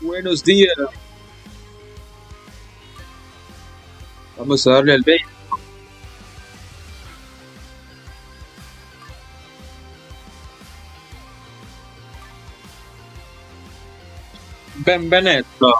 Buenos días. Vamos a darle al béisbol. Benvenuto.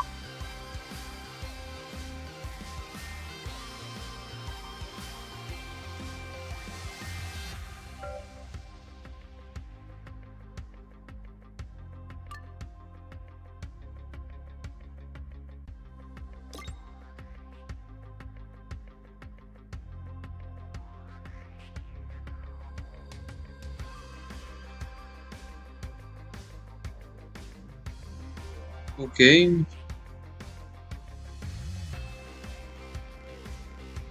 Ok.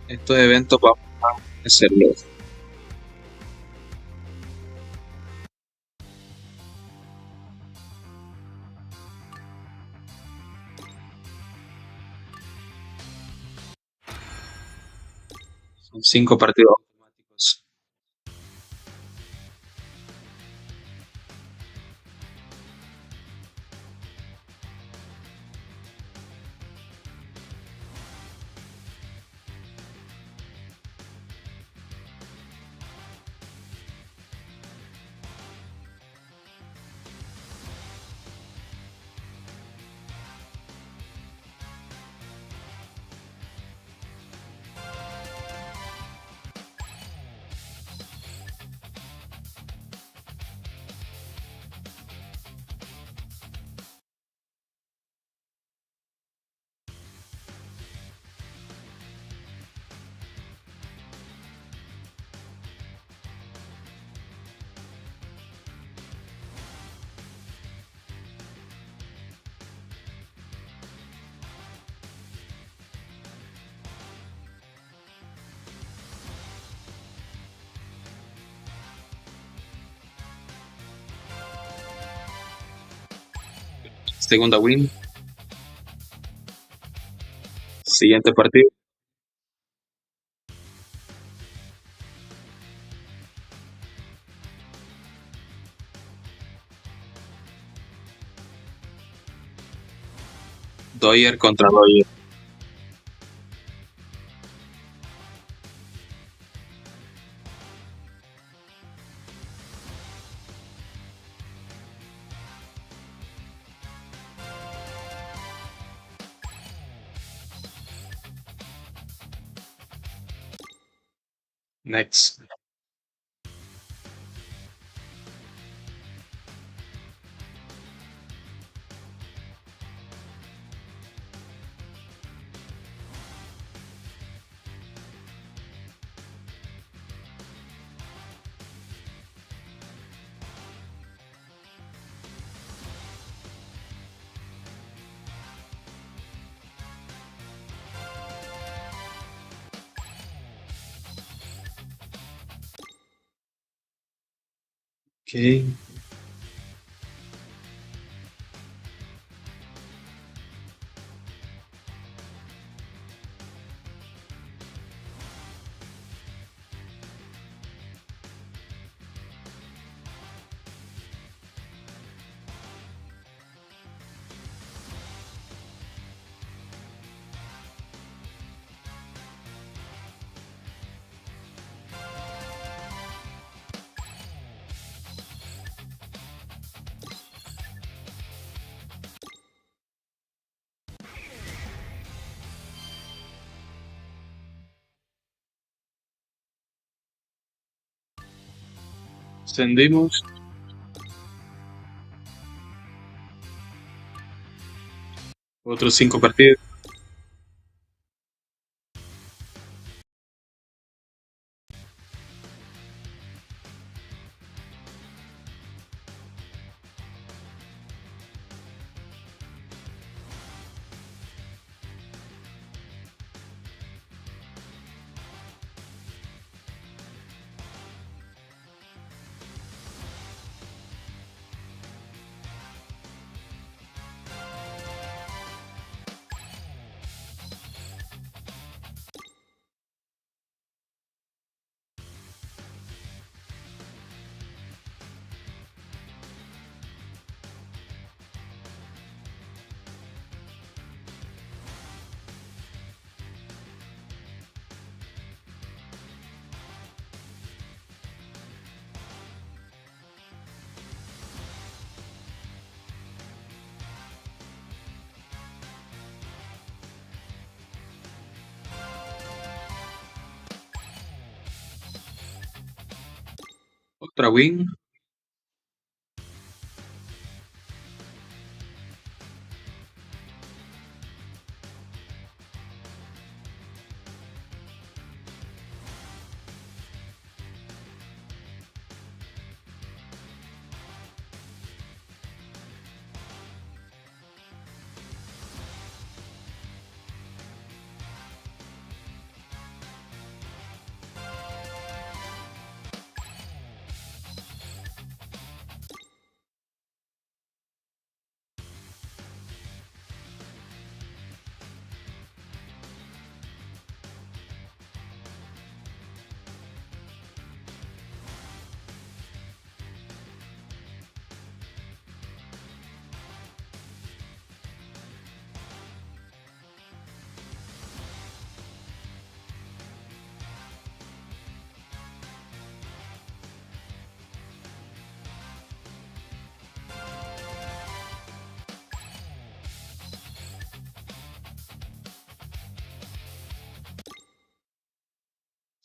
Estos eventos vamos a hacerlos. Son 5 partidos automáticos. Segunda win. Siguiente partido. Dodger contra Dodger. Next. Ok. Extendimos. Otros 5 partidos. Otra win.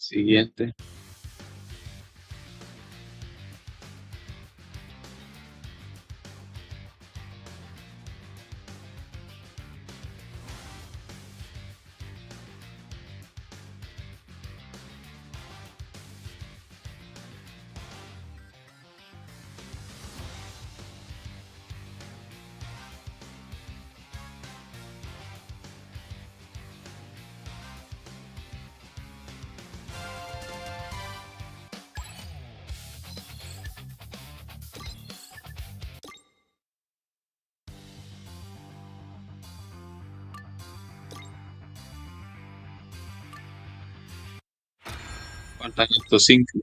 Siguiente. Faltan estos 5.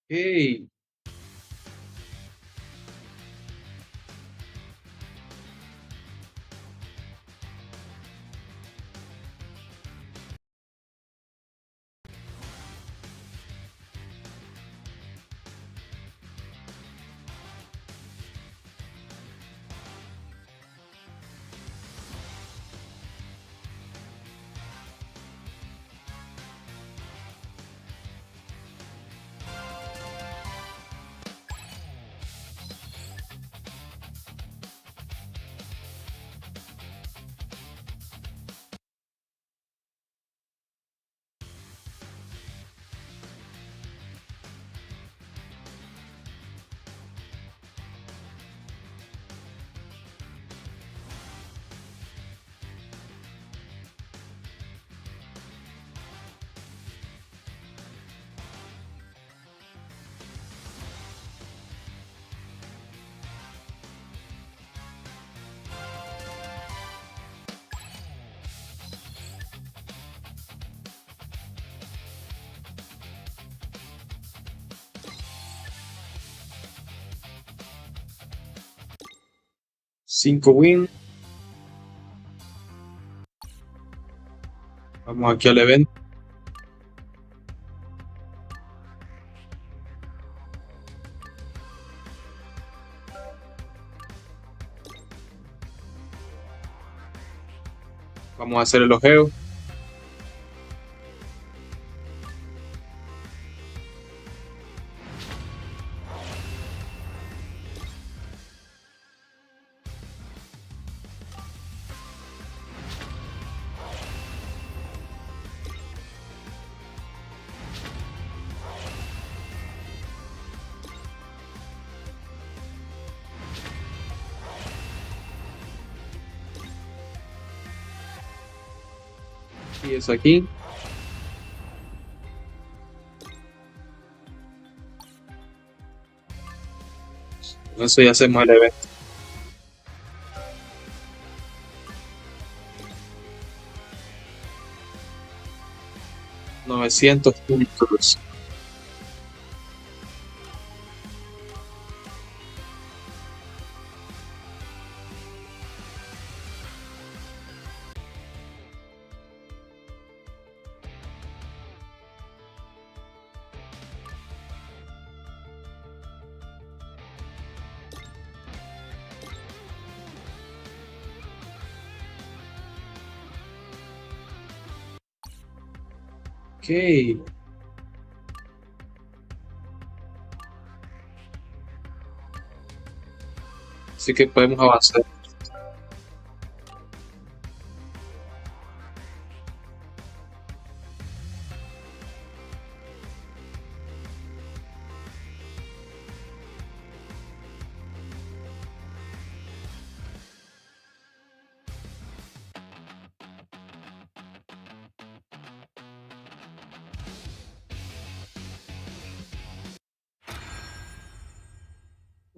Hey. 5 win. Vamos aquí al evento. Vamos a hacer el ojeo. Y eso aquí. Con eso ya hacemos el evento. $900. Ok. Así que podemos avanzar.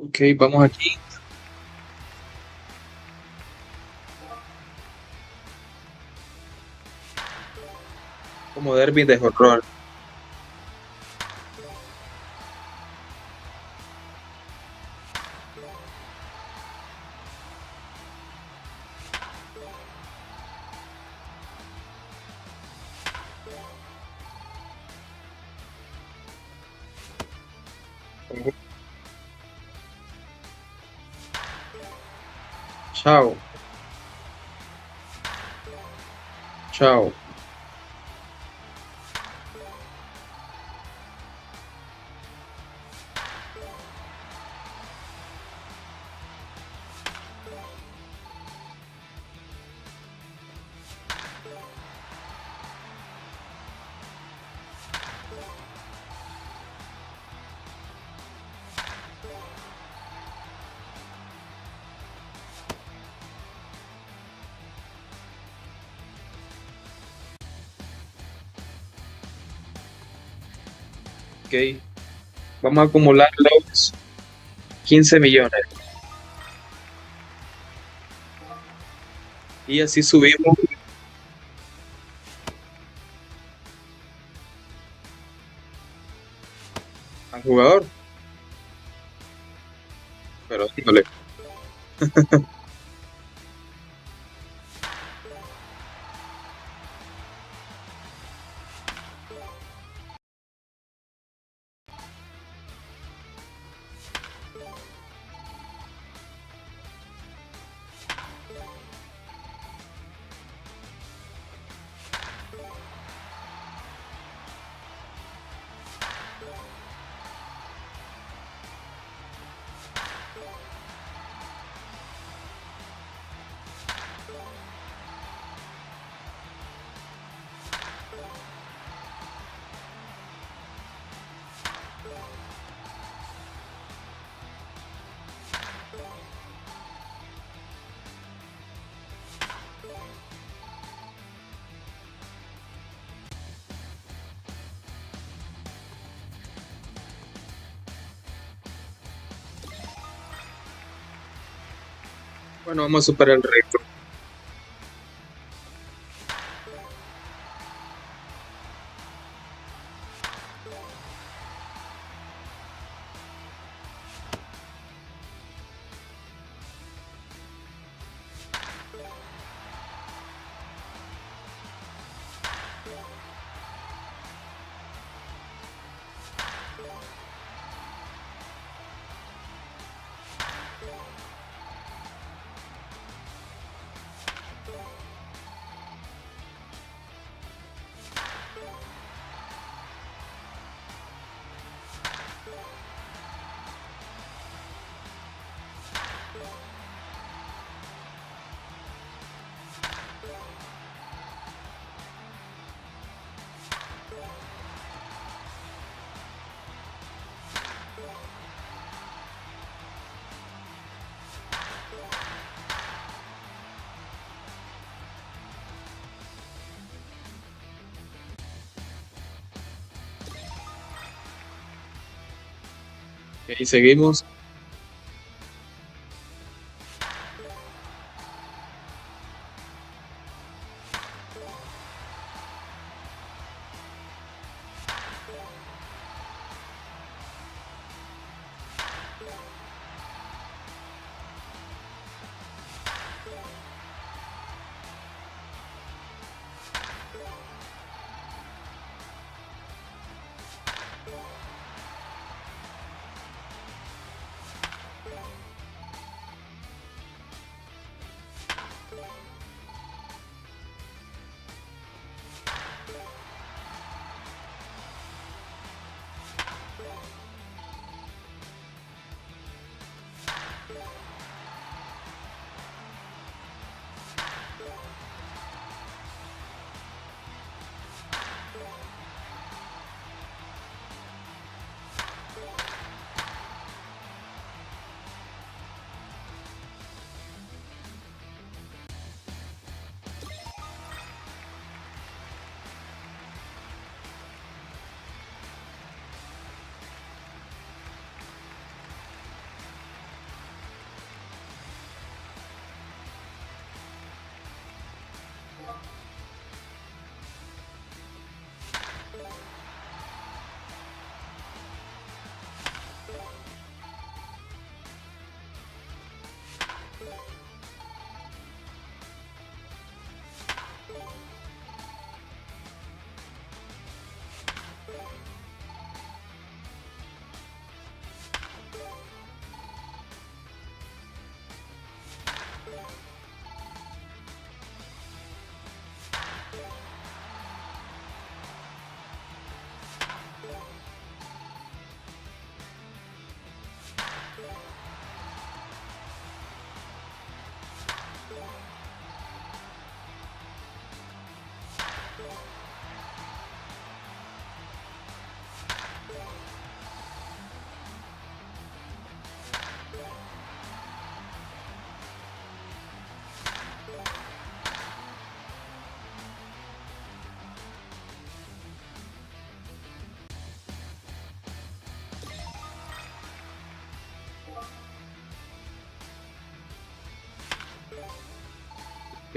Ok, vamos aquí. Como derby de horror. Chao. Chao. Ok. Vamos a acumular los 15 millones. Y así subimos al jugador. Pero híjole. Bueno, vamos a superar el récord. Ok, seguimos.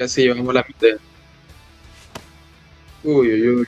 Casi llevamos la mitad. Uy, uy, uy.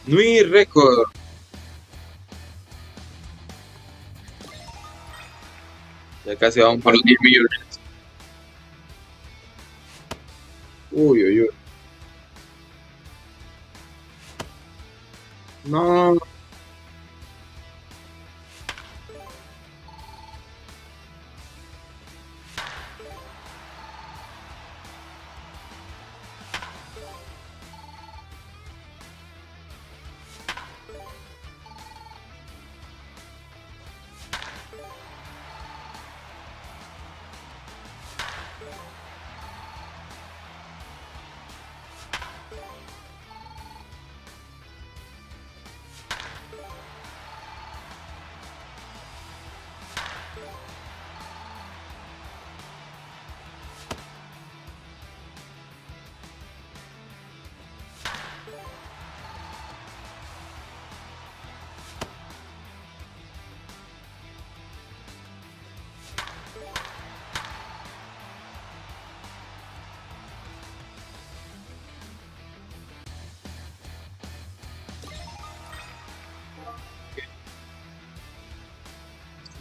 Nui récord. Ya casi vamos por los 10 millones. Uy, uy, uy. No.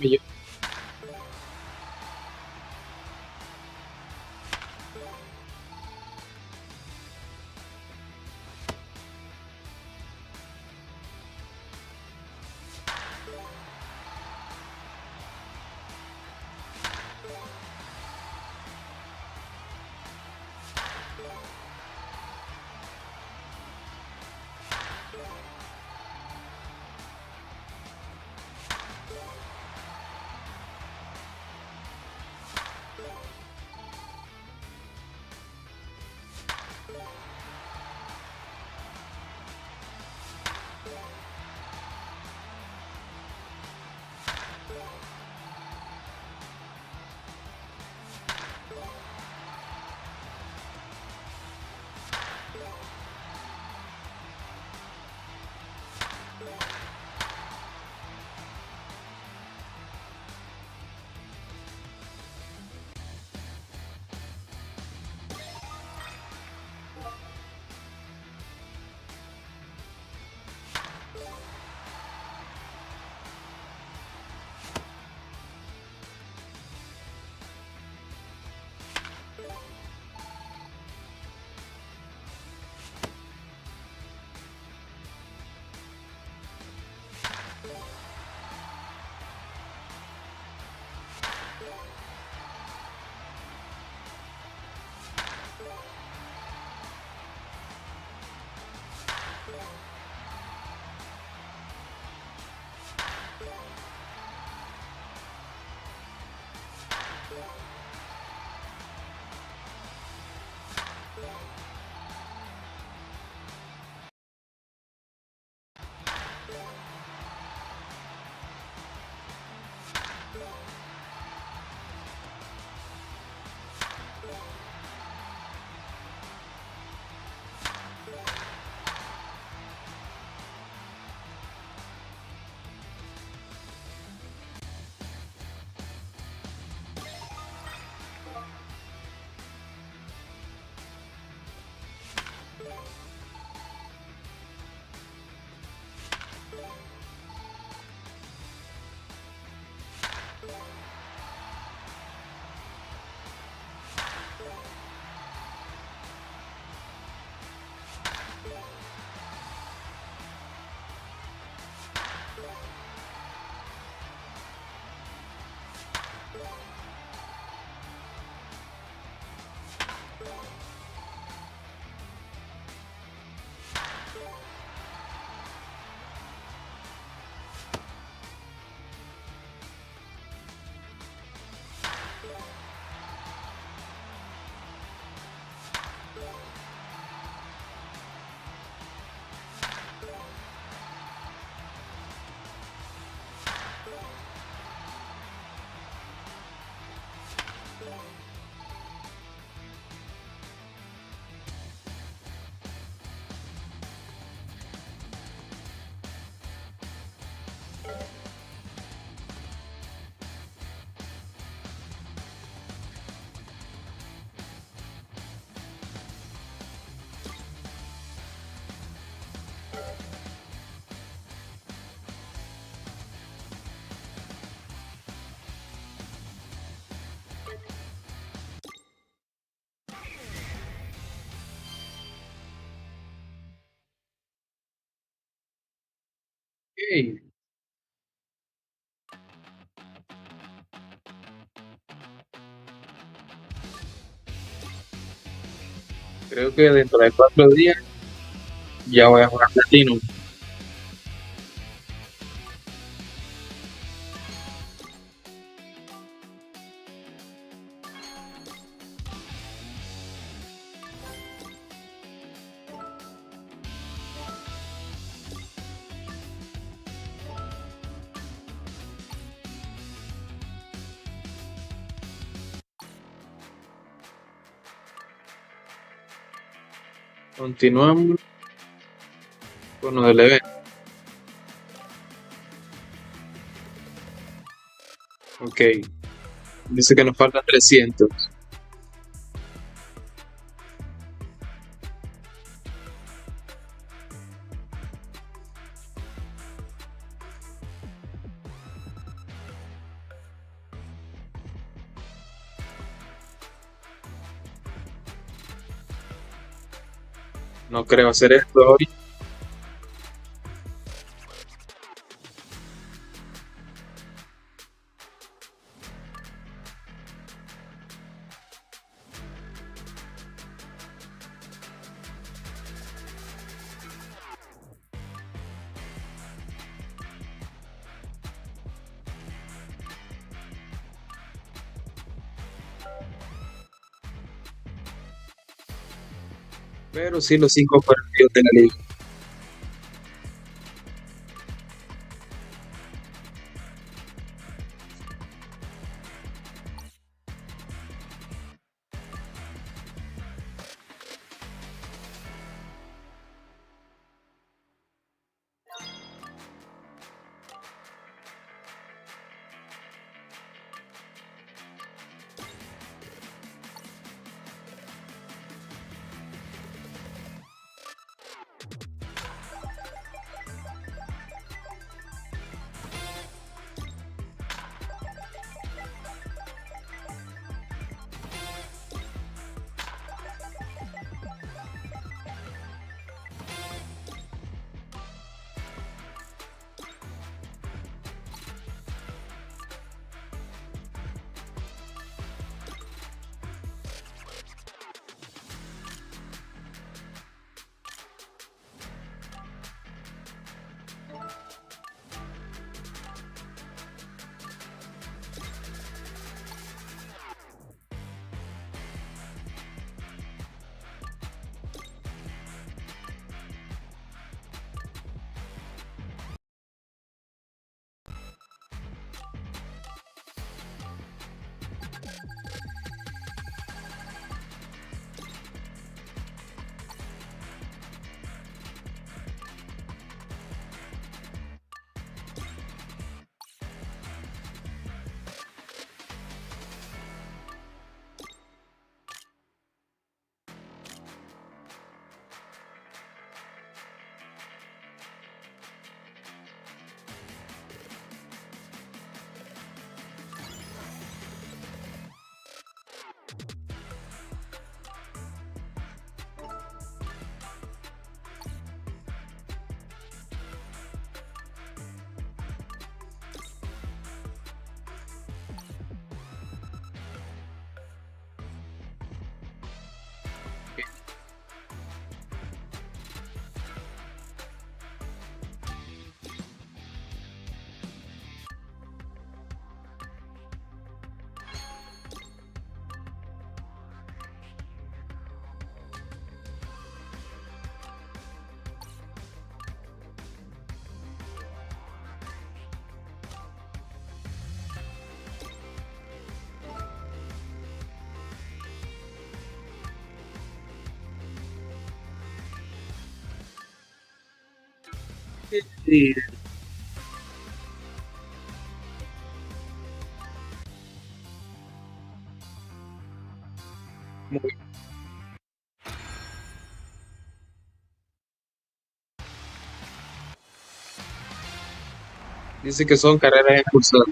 Oye, Creo que dentro de 4 días ya voy a jugar platino. Continuamos con lo del evento. Ok. Dice que nos faltan 300. No creo hacer esto hoy. Pero sí los 5 partidos de la liga. Sí, muy- dice que son carreras expulsadas.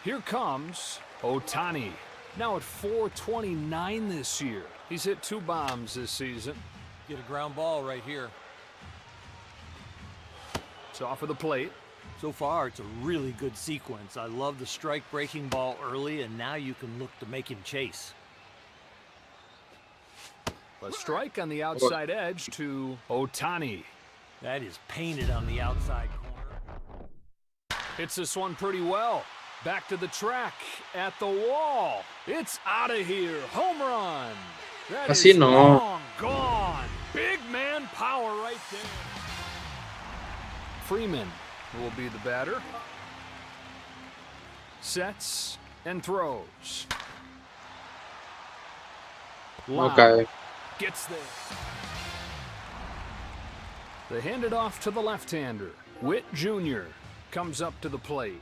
Here comes Otani. Now at 429 this year. He's hit 2 bombs this season. Get a ground ball right here. It's off of the plate. So far, it's a really good sequence. I love the strike-breaking ball early, and now you can look to make him chase. A strike on the outside edge to Ohtani. That is painted on the outside corner. Hits this one pretty well. Back to the track, at the wall. It's out of here. Home run. That Así is no. long gone. Big man power right there. Freeman will be the batter. Sets and throws. Line Okay. gets there. They hand it off to the left-hander. Witt Jr. comes up to the plate.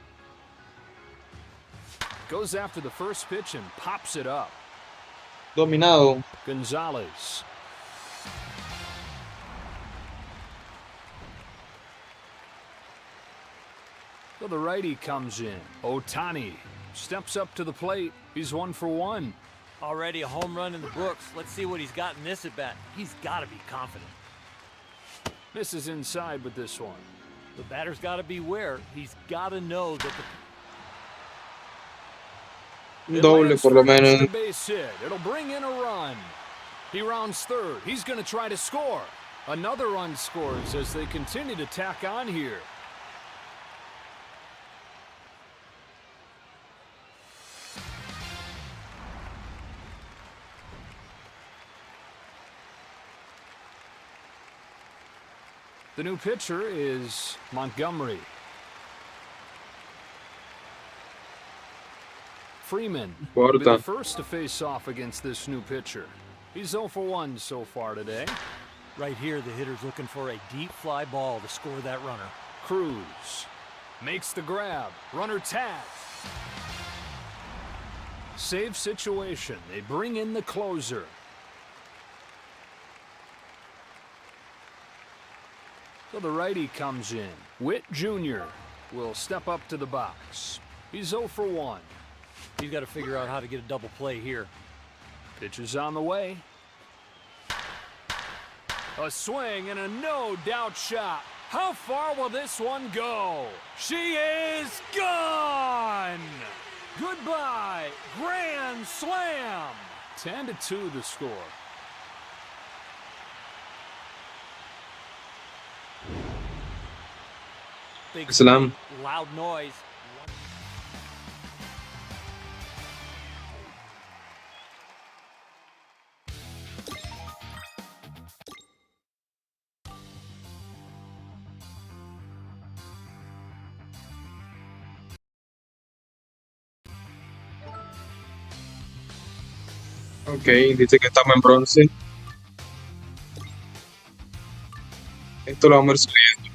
Goes after the first pitch and pops it up. Dominado. Gonzalez. So the righty comes in. Ohtani steps up to the plate. He's 1 for 1. Already a home run in the books. Let's see what he's got in this at-bat. He's got to be confident. Misses inside with this one. The batter's got to beware. He's got to know that It Doble lands por lo for an menos. extra base hit. It'll bring in a run. He rounds third. He's going to try to score. Another run scores as they continue to tack on here. The new pitcher is Montgomery. Freeman will be the Importa. first to face off against this new pitcher. He's 0 for 1 so far today. right here the hitter's looking for a deep fly ball to score that runner. Cruz makes the grab. Runner tagged. Save situation. They bring in the closer. So the righty comes in. Witt Jr. will step up to the box. He's 0 for 1. He's got to figure out how to get a double play here. Pitch is on the way. A swing and a no-doubt shot. How far will this one go? She is gone! Goodbye, grand slam! 10-2 the score. Big Slam. loud noise. Ok, dice que estamos en bronce. Esto lo vamos a ir subiendo.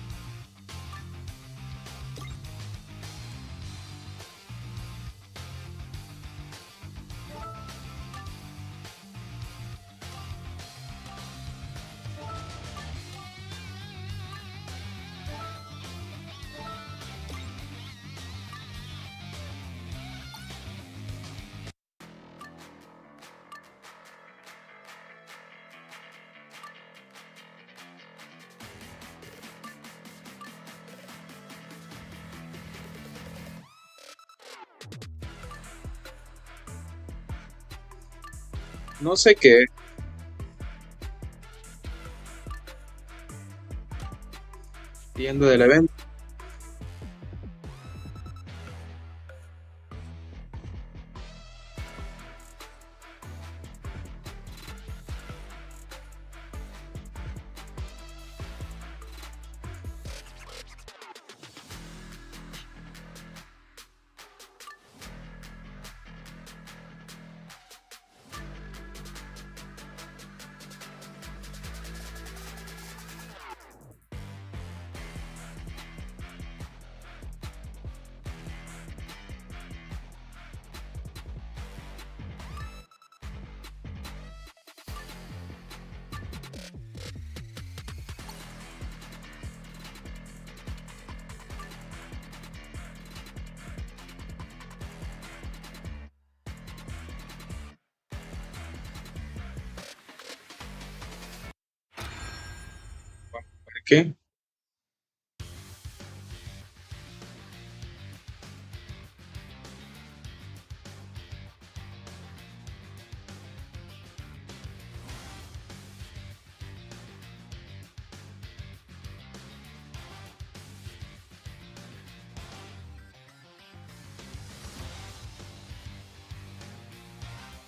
No sé qué. Viendo del evento. ¿Qué?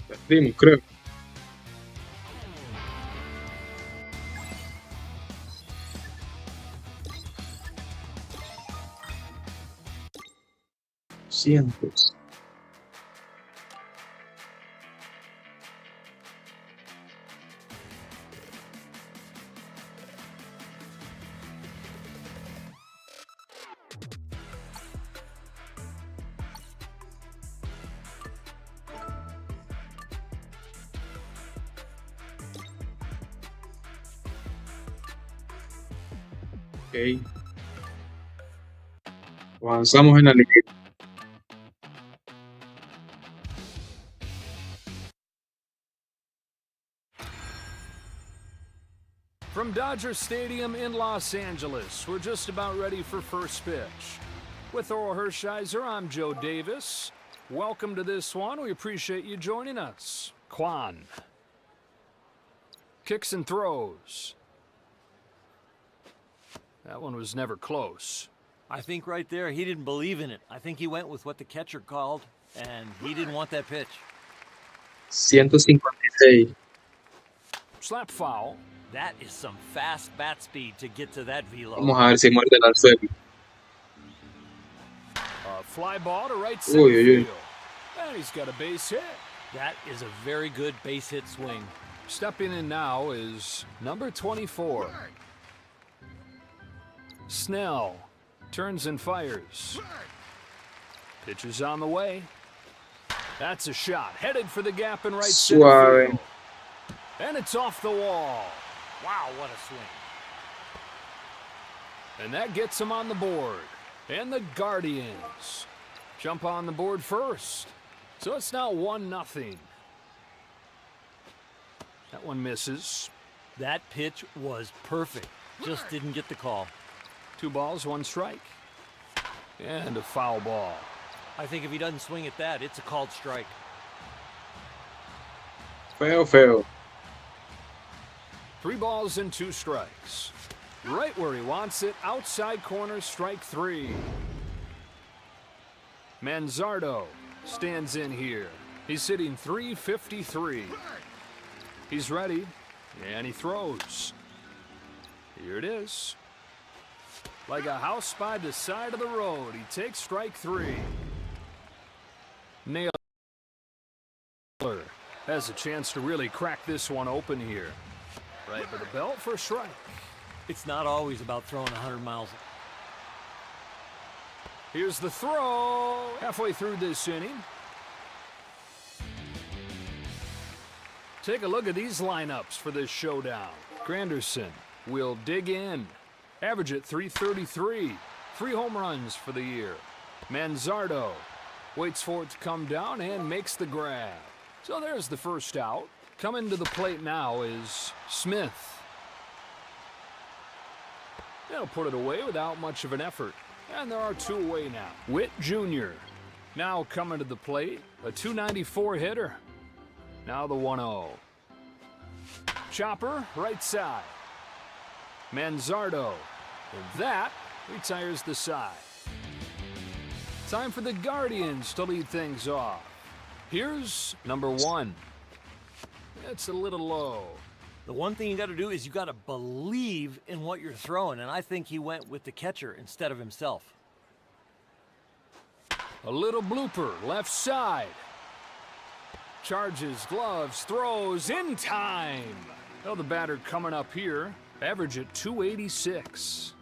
Perdimos, creo. Cientos. Ok. Avanzamos en la liga. From Dodger Stadium in Los Angeles, we're just about ready for first pitch. With Oral Hershiser, I'm Joe Davis. Welcome to this one. We appreciate you joining us. Kwan. Kicks and throws. That one was never close. I think right there, he didn't believe in it. I think he went with what the catcher called, and he didn't want that pitch. 156. Slap foul. That is some fast bat speed to get to that velo. Vamos a ver si muerde al suelo. A fly ball to right center field. And he's got a base hit. That is a very good base hit swing. Stepping in now is number 24. Snell turns and fires. Pitch is on the way. That's a shot. Headed for the gap in right center field. And it's off the wall. Wow, what a swing. And that gets him on the board. And the Guardians jump on the board first. So it's now 1-0. That one misses. That pitch was perfect. Just didn't get the call. 2 balls, 1 strike. And a foul ball. I think if he doesn't swing at that, it's a called strike. Feo. 3 balls and 2 strikes. Right where he wants it, outside corner, strike 3. Manzardo stands in here. He's hitting .353. He's ready, and he throws. Here it is. Like a house by the side of the road, he takes strike 3. Naylor has a chance to really crack this one open here. Right by the belt for a strike. It's not always about throwing 100 miles. Here's the throw. Halfway through this inning. Take a look at these lineups for this showdown. Granderson will dig in. Average at .333. 3 home runs for the year. Manzardo waits for it to come down and makes the grab. So there's the first out. Coming to the plate now is Smith. They'll put it away without much of an effort. And there are 2 away now. Witt Jr. now coming to the plate. A .294 hitter. Now the 1-0. Chopper, right side. Manzardo. And that retires the side. Time for the Guardians to lead things off. Here's number 1. It's a little low. The one thing you got to do is you got to believe in what you're throwing, and I think he went with the catcher instead of himself. A little blooper, left side. Charges, gloves, throws in time. Well, the batter coming up here, average at .286.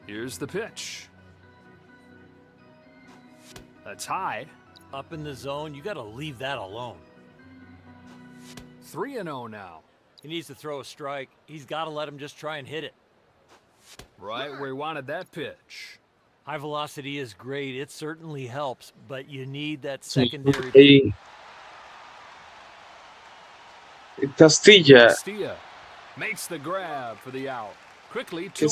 Here's the pitch. That's high. Up in the zone, you got to leave that alone. 3-0 now. He needs to throw a strike. He's got to let him just try and hit it. Right where he wanted that pitch. High velocity is great. It certainly helps, but you need that secondary. Castilla makes the grab for the out. Quickly to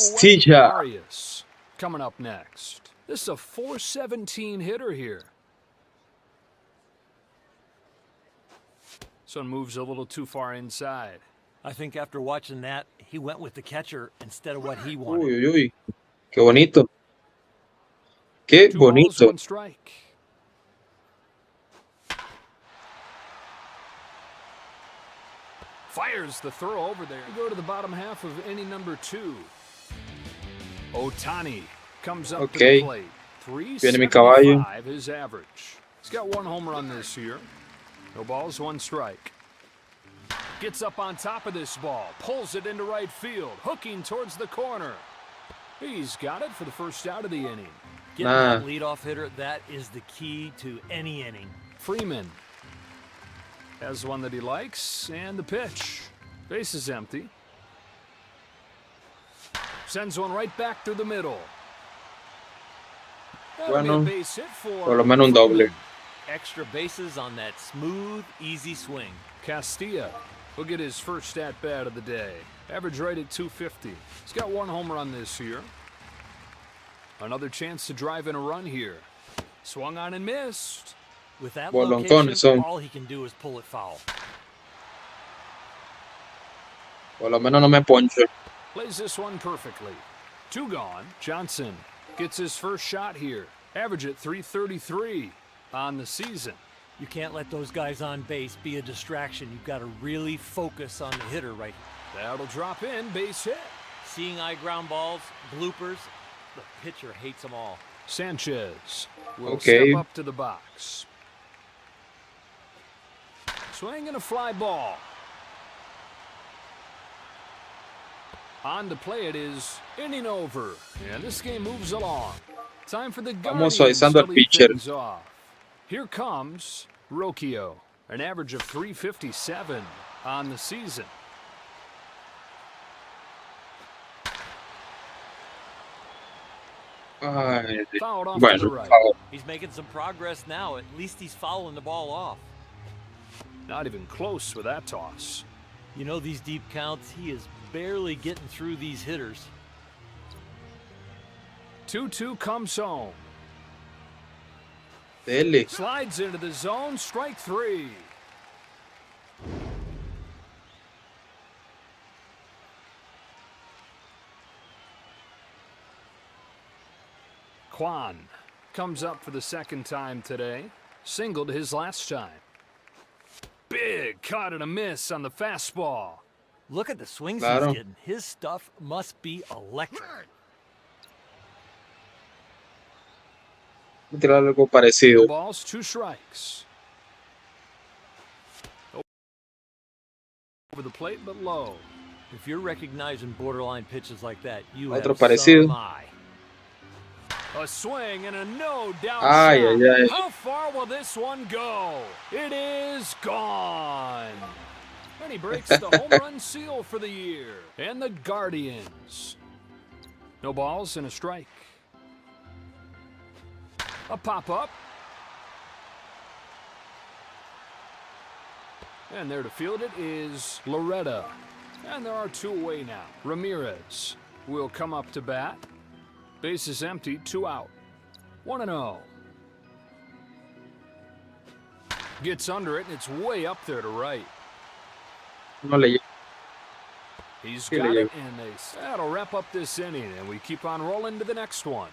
Arias coming up next. This is a .417 hitter here. This one moves a little too far inside. I think after watching that, he went with the catcher instead of what he wanted. Uy, uy, uy. Qué bonito. Qué 2 bonito. balls, 1 strike. Fires the throw over there. We go to the bottom half of inning number 2. Otani comes up to the plate. Viene mi caballo. 375 his average. He's got 1 home run this year. No balls, 1 strike. Gets up on top of this ball. Pulls it into right field. Hooking towards the corner. He's got it for the first out of the inning. Getting that leadoff hitter, that is the key to any inning. Freeman has one that he likes, and the pitch. Base is empty. Sends one right back through the middle. Bueno, por lo menos un doble. Extra bases on that smooth, easy swing. Castilla will get his first at-bat of the day. Average right at 250. He's got 1 home run this year. Another chance to drive in a run here. Swung on and missed. With that location, all he can do is pull it foul. Por lo menos no me poncho. Plays this one perfectly. 2 gone. Johnson gets his first shot here. Average at 333 on the season. You can't let those guys on base be a distraction. You've got to really focus on the hitter right here. That'll drop in, base hit. Seeing eye ground balls, bloopers, the pitcher hates them all. Sanchez will step up to the box. Swing and a fly ball. On to play it is inning over. And this game moves along. Time for the Guardians to lead things off. Here comes Rocchio. An average of 357 on the season. Fouled off to the right. He's making some progress now. At least he's fouling the ball off. Not even close with that toss. You know, these deep counts, he is barely getting through these hitters. 2-2 comes home. Dele. Slides into the zone, strike 3. Kwan comes up for the second time today. Singled his last time. Big cut and a miss on the fastball. Look at the swings he's getting. His stuff must be electric. Tirar algo parecido. 2 balls, 2 strikes. Over the plate, but low. If you're recognizing borderline pitches like that, you have parecido. some eye. A swing and a no-doubt shot. How far will this one go? It is gone. And he breaks the home run seal for the year. And the Guardians. No balls and a strike. A pop-up. And there to field it is Loretta. And there are 2 away now. Ramirez will come up to bat. Base is empty, 2 out. 1-0. Gets under it, and it's way up there to right. He's got it, and that'll wrap up this inning, and we keep on rolling to the next one.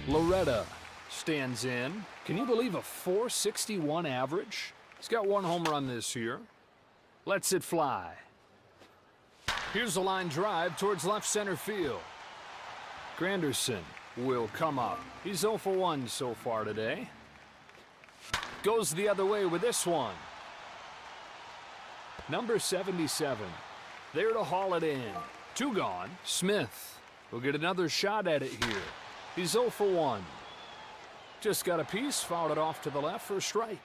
Loretta stands in. Can you believe a 461 average? He's got 1 home run this year. Lets it fly. Here's a line drive towards left center field. Granderson will come up. He's 0 for 1 so far today. Goes the other way with this one. Number 77. There to haul it in. 2 gone. Smith will get another shot at it here. He's 0 for 1. Just got a piece, fouled it off to the left for a strike.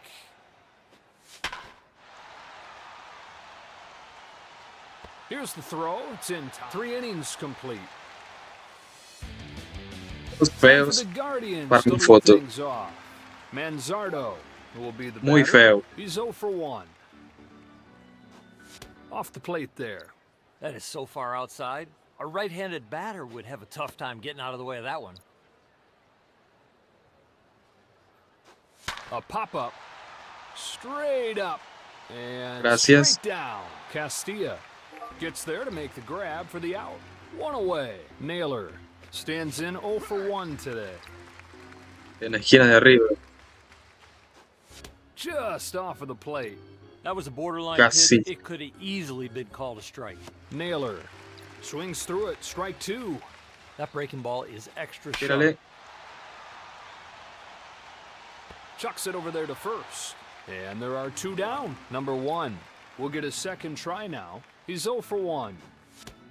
Here's the throw. It's in time. 3 innings complete. Feos para mi foto. Manzardo will be the Muy feo. He's 0 for 1. Off the plate there. That is so far outside. A right-handed batter would have a tough time getting out of the way of that one. A pop-up. Straight up. And Gracias. straight down. Castilla gets there to make the grab for the out. 1 away. Naylor stands in 0 for 1 today. En la esquina de arriba. Just off of the plate. That was a borderline Casi. pitch. It could have easily been called a strike. Naylor swings through it. Strike two. That breaking ball is extra Tírale. sharp. Chucks it over there to first. And there are two down. Number one will get a second try now. He's 0 for 1.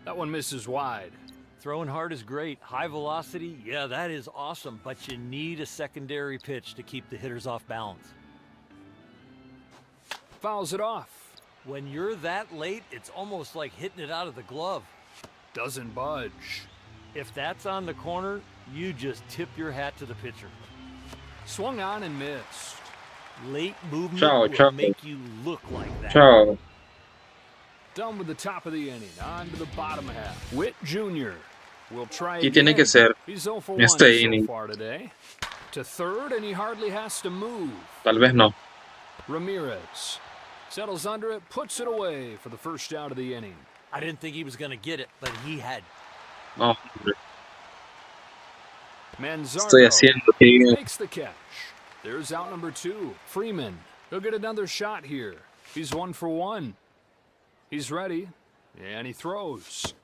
That one misses wide. Throwing hard is great. High velocity, yeah, that is awesome. But you need a secondary pitch to keep the hitters off balance. Fouls it off. When you're that late, it's almost like hitting it out of the glove. Doesn't budge. If that's on the corner, you just tip your hat to the pitcher. Swung on and missed. Late movement Ciao, will ciao. make you look like that. Chao. Done with the top of the inning. On to the bottom half. Witt Jr. will try Aquí again. tiene que ser He's 0 for 1 este so inning. far today. To third, and he hardly has to move. Tal vez no. Ramirez settles under it, puts it away for the first out of the inning. I didn't think he was going to get it, but he had. No, hombre. Manzardo Estoy haciendo, tío. makes the catch. There's out number 2. Freeman, he'll get another shot here. He's 1 for 1. He's ready, and he throws.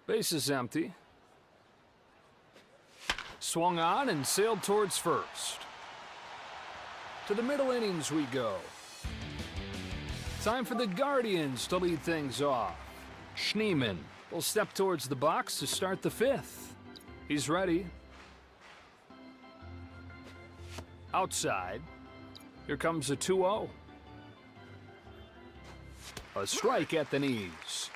Base is empty. Swung on and sailed towards first. To the middle innings we go. Time for the Guardians to lead things off. Schneemann will step towards the box to start the 5th. He's ready. Outside. Here comes a 2-0. A strike at the knees.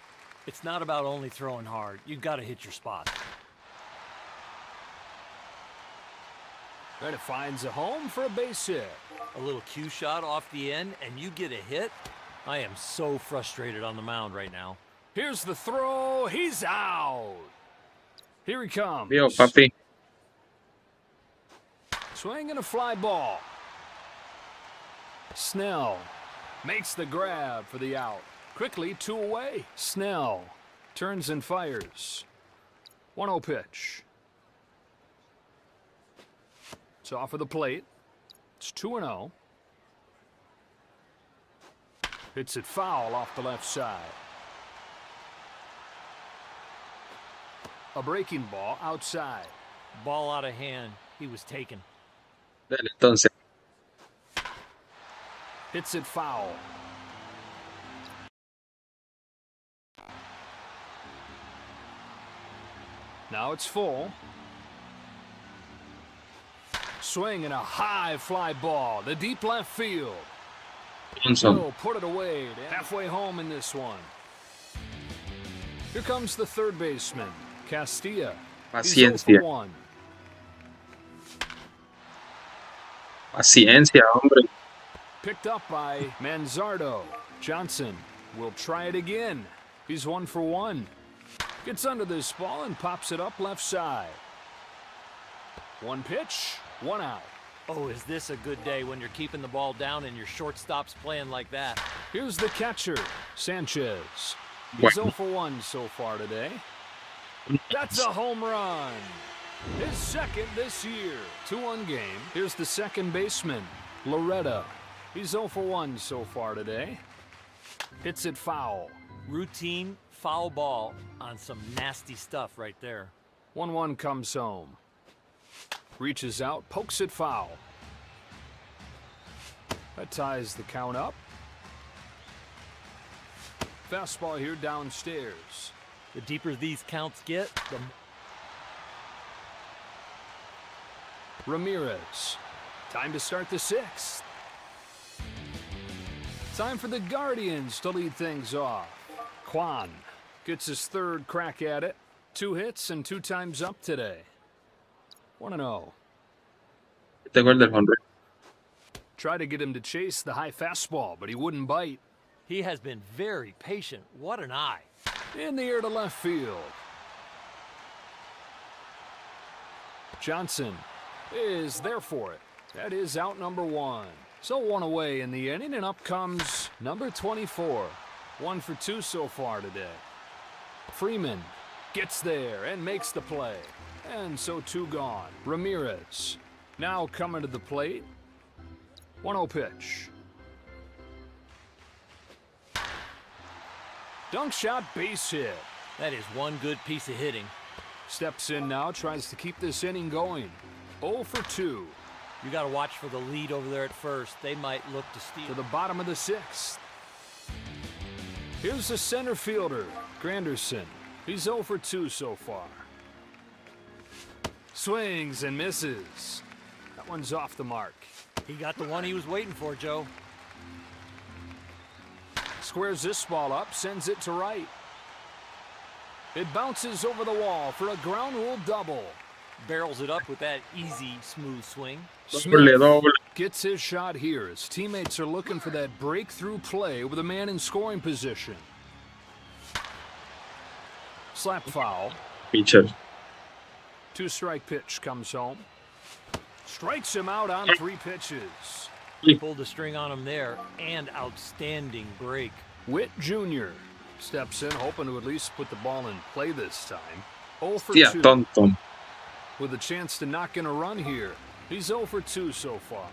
It's not about only throwing hard. You've got to hit your spot. And it finds a home for a base hit. A little cue shot off the end, and you get a hit. I am so frustrated on the mound right now. Here's the throw. He's out. Here he comes. Vio, papi. Swing and a fly ball. Snell makes the grab for the out. Quickly, 2 away. Snell turns and fires. 1-0 pitch. It's off of the plate. It's 2-0. Hits it foul off the left side. A breaking ball outside. Ball out of hand. He was taken. Dale, entonces. Hits it foul. Now it's full. Swing and a high fly ball to deep left field. Johnson. Will put it away. Halfway home in this one. Here comes the third baseman, Castilla. He's 0 Paciencia. for 1. Paciencia, hombre. Picked up by Manzardo. Johnson will try it again. He's 1 for 1. Gets under this ball and pops it up left side. 1 pitch, 1 out. Oh, is this a good day when you're keeping the ball down and your shortstop's playing like that? Here's the catcher, Sanchez. He's Bueno. 0 for 1 so far today. That's a home run. His second this year. 2-1 game. Here's the second baseman, Loretta. He's 0 for 1 so far today. Hits it foul. Routine foul ball on some nasty stuff right there. 1-1 comes home. Reaches out, pokes it foul. That ties the count up. Fastball here downstairs. The deeper these counts get, the Ramirez. Time to start the 6th. Time for the Guardians to lead things off. Kwan gets his third crack at it. 2 hits and 2 times up today. 1-0. Este gol del hombre. Tried to get him to chase the high fastball, but he wouldn't bite. he has been very patient. What an eye. In the air to left field. Johnson is there for it. That is out number 1. So 1 away in the inning, and up comes number 24. 1 for 2 so far today. Freeman gets there and makes the play. And so 2 gone. Ramirez now coming to the plate. 1-0 pitch. Dunk shot, base hit. That is one good piece of hitting. Steps in now, tries to keep this inning going. 0 for 2. You got to watch for the lead over there at first. They might look to steal. To the bottom of the 6th. Here's the center fielder, Granderson. He's 0 for 2 so far. Swings and misses. That one's off the mark. He got the one he was waiting for, Joe. Squares this ball up, sends it to right. It bounces over the wall for a ground rule double. Barrels it up with that easy, smooth swing. Doble. Gets his shot here. His teammates are looking for that breakthrough play with a man in scoring position. Slap foul. Pitcher. 2-strike pitch comes home. Strikes him out on 3 pitches. Pulled the string on him there, and outstanding break. Witt Jr. steps in, hoping to at least put the ball in play this time. 0 for Tía 2. tonto. With a chance to knock in a run here. He's 0 for 2 so far.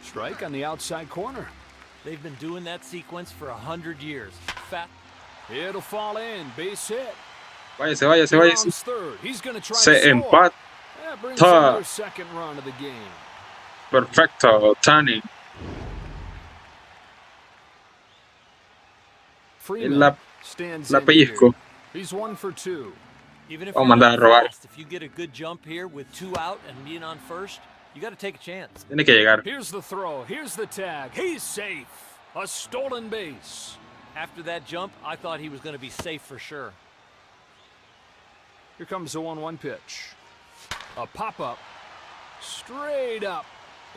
Strike on the outside corner. They've been doing that sequence for 100 years. It'll fall in. Base hit. Váyase, váyase, váyase. Rounds third. He's going to try Se to score. empata. That brings another second run of the game. Perfecto, Tani. Freeman La stands la in here. pellizco. He's 1 for 2. Even if Vamos you're a mandar not a robar. fast, if you get a good jump here with 2 out and being on first, you got to take a chance. Tiene que llegar. Here's the throw. Here's the tag. He's safe. A stolen base. After that jump, I thought he was going to be safe for sure. Here comes the 1-1 pitch. A pop-up. Straight up.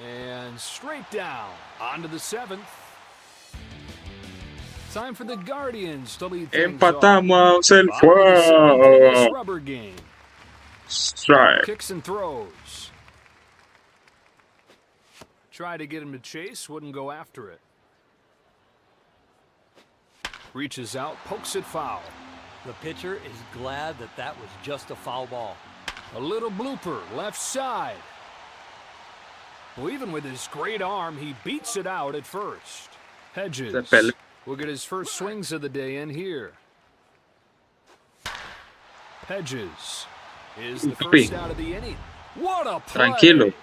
And straight down. On to the 7th. Time for the Guardians to lead things Empatamos el off. Bottom of the 7th in this juego. rubber game. Strike. Kicks and throws. Try to get him to chase, wouldn't go after it. Reaches out, pokes it foul. The pitcher is glad that that was just a foul ball. A little blooper, left side. Well, even with his great arm, he beats it out at first. Hedges will get his first swings of the day in here. Hedges is the first out of the inning. What a play! Tranquilo.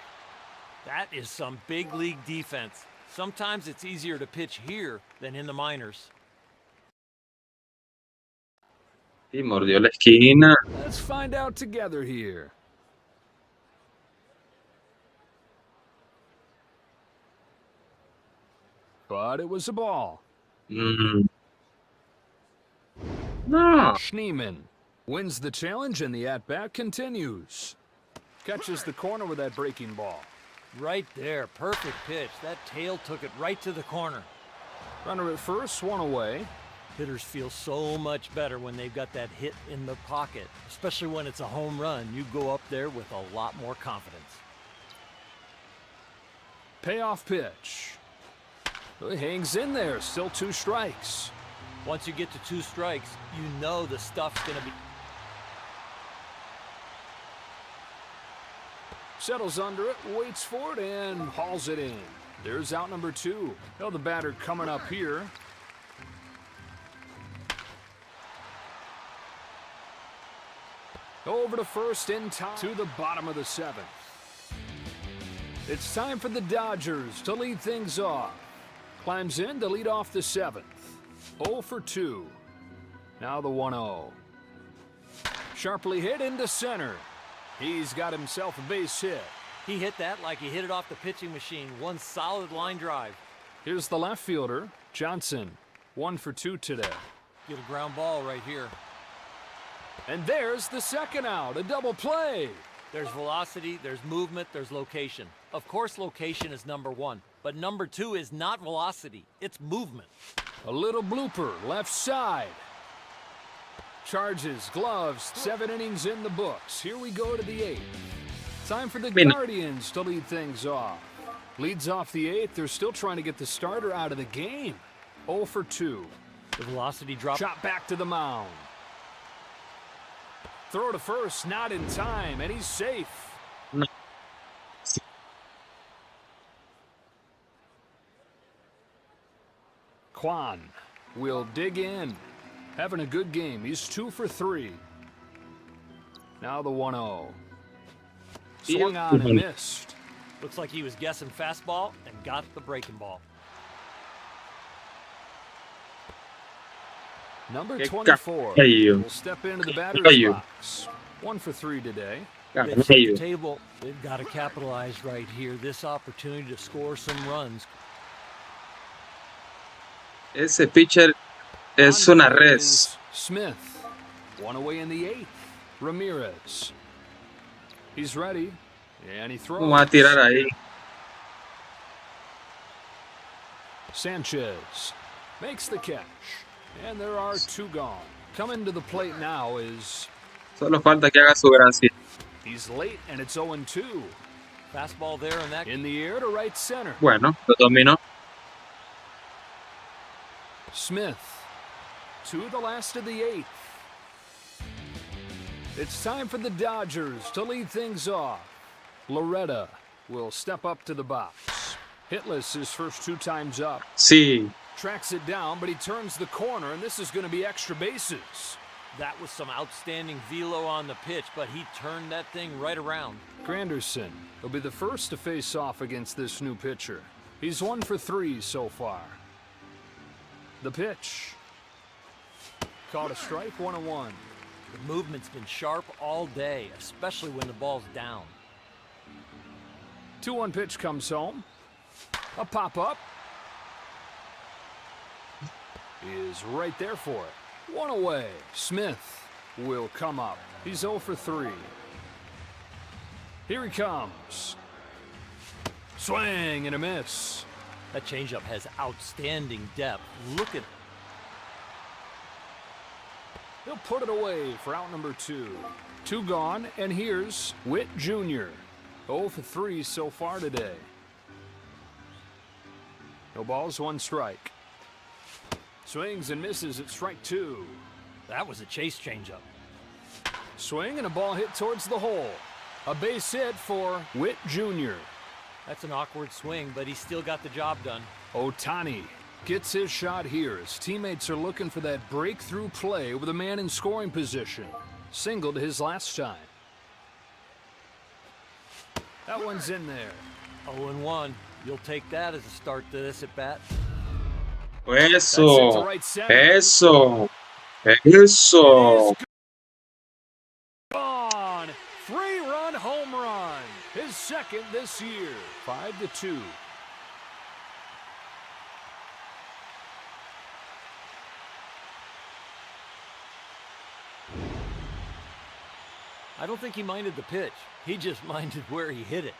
That is some big league defense. Sometimes it's easier to pitch here than in the minors. Y mordió la esquina. Let's find out together here. But it was a ball. No. Schneemann wins the challenge and the at-bat continues. Catches the corner with that breaking ball. Right there, perfect pitch. That tail took it right to the corner. Runner at first, 1 away. Hitters feel so much better when they've got that hit in the pocket, especially when it's a home run. You go up there with a lot more confidence. Payoff pitch. He hangs in there, still 2 strikes. Once you get to 2 strikes, you know the stuff's going to be... Settles under it, waits for it, and hauls it in. There's out number 2. Well, the batter coming up here. Over to first in time to the bottom of the 7th. It's time for the Dodgers to lead things off. Climbs in to lead off the 7th. 0 for 2. Now the 1-0. Sharply hit into center. He's got himself a base hit. He hit that like he hit it off the pitching machine. One solid line drive. Here's the left fielder, Johnson. 1 for 2 today. Get a ground ball right here. And there's the second out, a double play. There's velocity, there's movement, there's location. Of course, location is number 1, but number 2 is not velocity, it's movement. A little blooper, left side. Charges, gloves, 7 innings in the books. Here we go to the 8th. Time for the Guardians to lead things off. Leads off the 8th. They're still trying to get the starter out of the game. 0 for 2. The velocity drop. Shot back to the mound. Throw to first, not in time, and he's safe. No. Kwan will dig in. Having a good game. He's 2 for 3. Now the 1-0. Swung on and missed. Looks like he was guessing fastball and got the breaking ball. Number 24 will step into the batter's box. 1 for 3 today. They set the table. They've got to capitalize right here. This opportunity to score some runs. Ese pitcher es una res. Smith. 1 away in the 8th. Ramirez. He's ready. And he throws. ¿Cómo va a tirar ahí? Sanchez makes the catch. And there are 2 gone. Coming to the plate now is... Solo falta que haga su gracia. He's late and it's 0-2. Fastball there and that. In the air to right center. Bueno, lo dominó. Smith. To the last of the 8th. It's time for the Dodgers to lead things off. Loretta will step up to the box. Hitless his first 2 times up. Sí. Tracks it down, but he turns the corner, and this is going to be extra bases. That was some outstanding velo on the pitch, but he turned that thing right around. Granderson will be the first to face off against this new pitcher. He's 1 for 3 so far. The pitch. Caught a strike, 1-1. The movement's been sharp all day, especially when the ball's down. 2-1 pitch comes home. A pop-up. Is right there for it. 1 away. Smith will come up. He's 0 for 3. Here he comes. Swing and a miss. That changeup has outstanding depth. Look at... He'll put it away for out number 2. 2 gone, and here's Witt Jr. 0 for 3 so far today. No balls, 1 strike. Swings and misses at strike 2. That was a chase changeup. Swing and a ball hit towards the hole. A base hit for Witt Jr. That's an awkward swing, but he still got the job done. Ohtani gets his shot here. His teammates are looking for that breakthrough play with a man in scoring position. Singled his last time. That one's in there. 0-1. You'll take that as a start to this at bat. Eso. Eso. Eso. Gone. 3-run home run. His second this year. 5-2. I don't think he minded the pitch. He just minded where he hit it.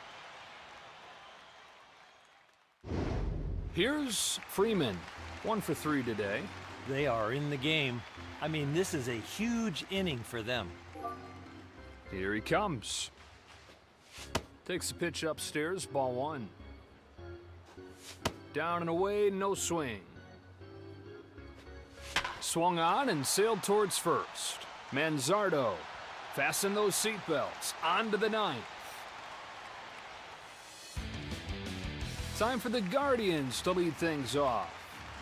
Here's Freeman. 1 for 3 today. They are in the game. I mean, this is a huge inning for them. Here he comes. Takes the pitch upstairs, ball 1. Down and away, no swing. Swung on and sailed towards first. Manzardo. Fasten those seatbelts. On to the 9th. Time for the Guardians to lead things off.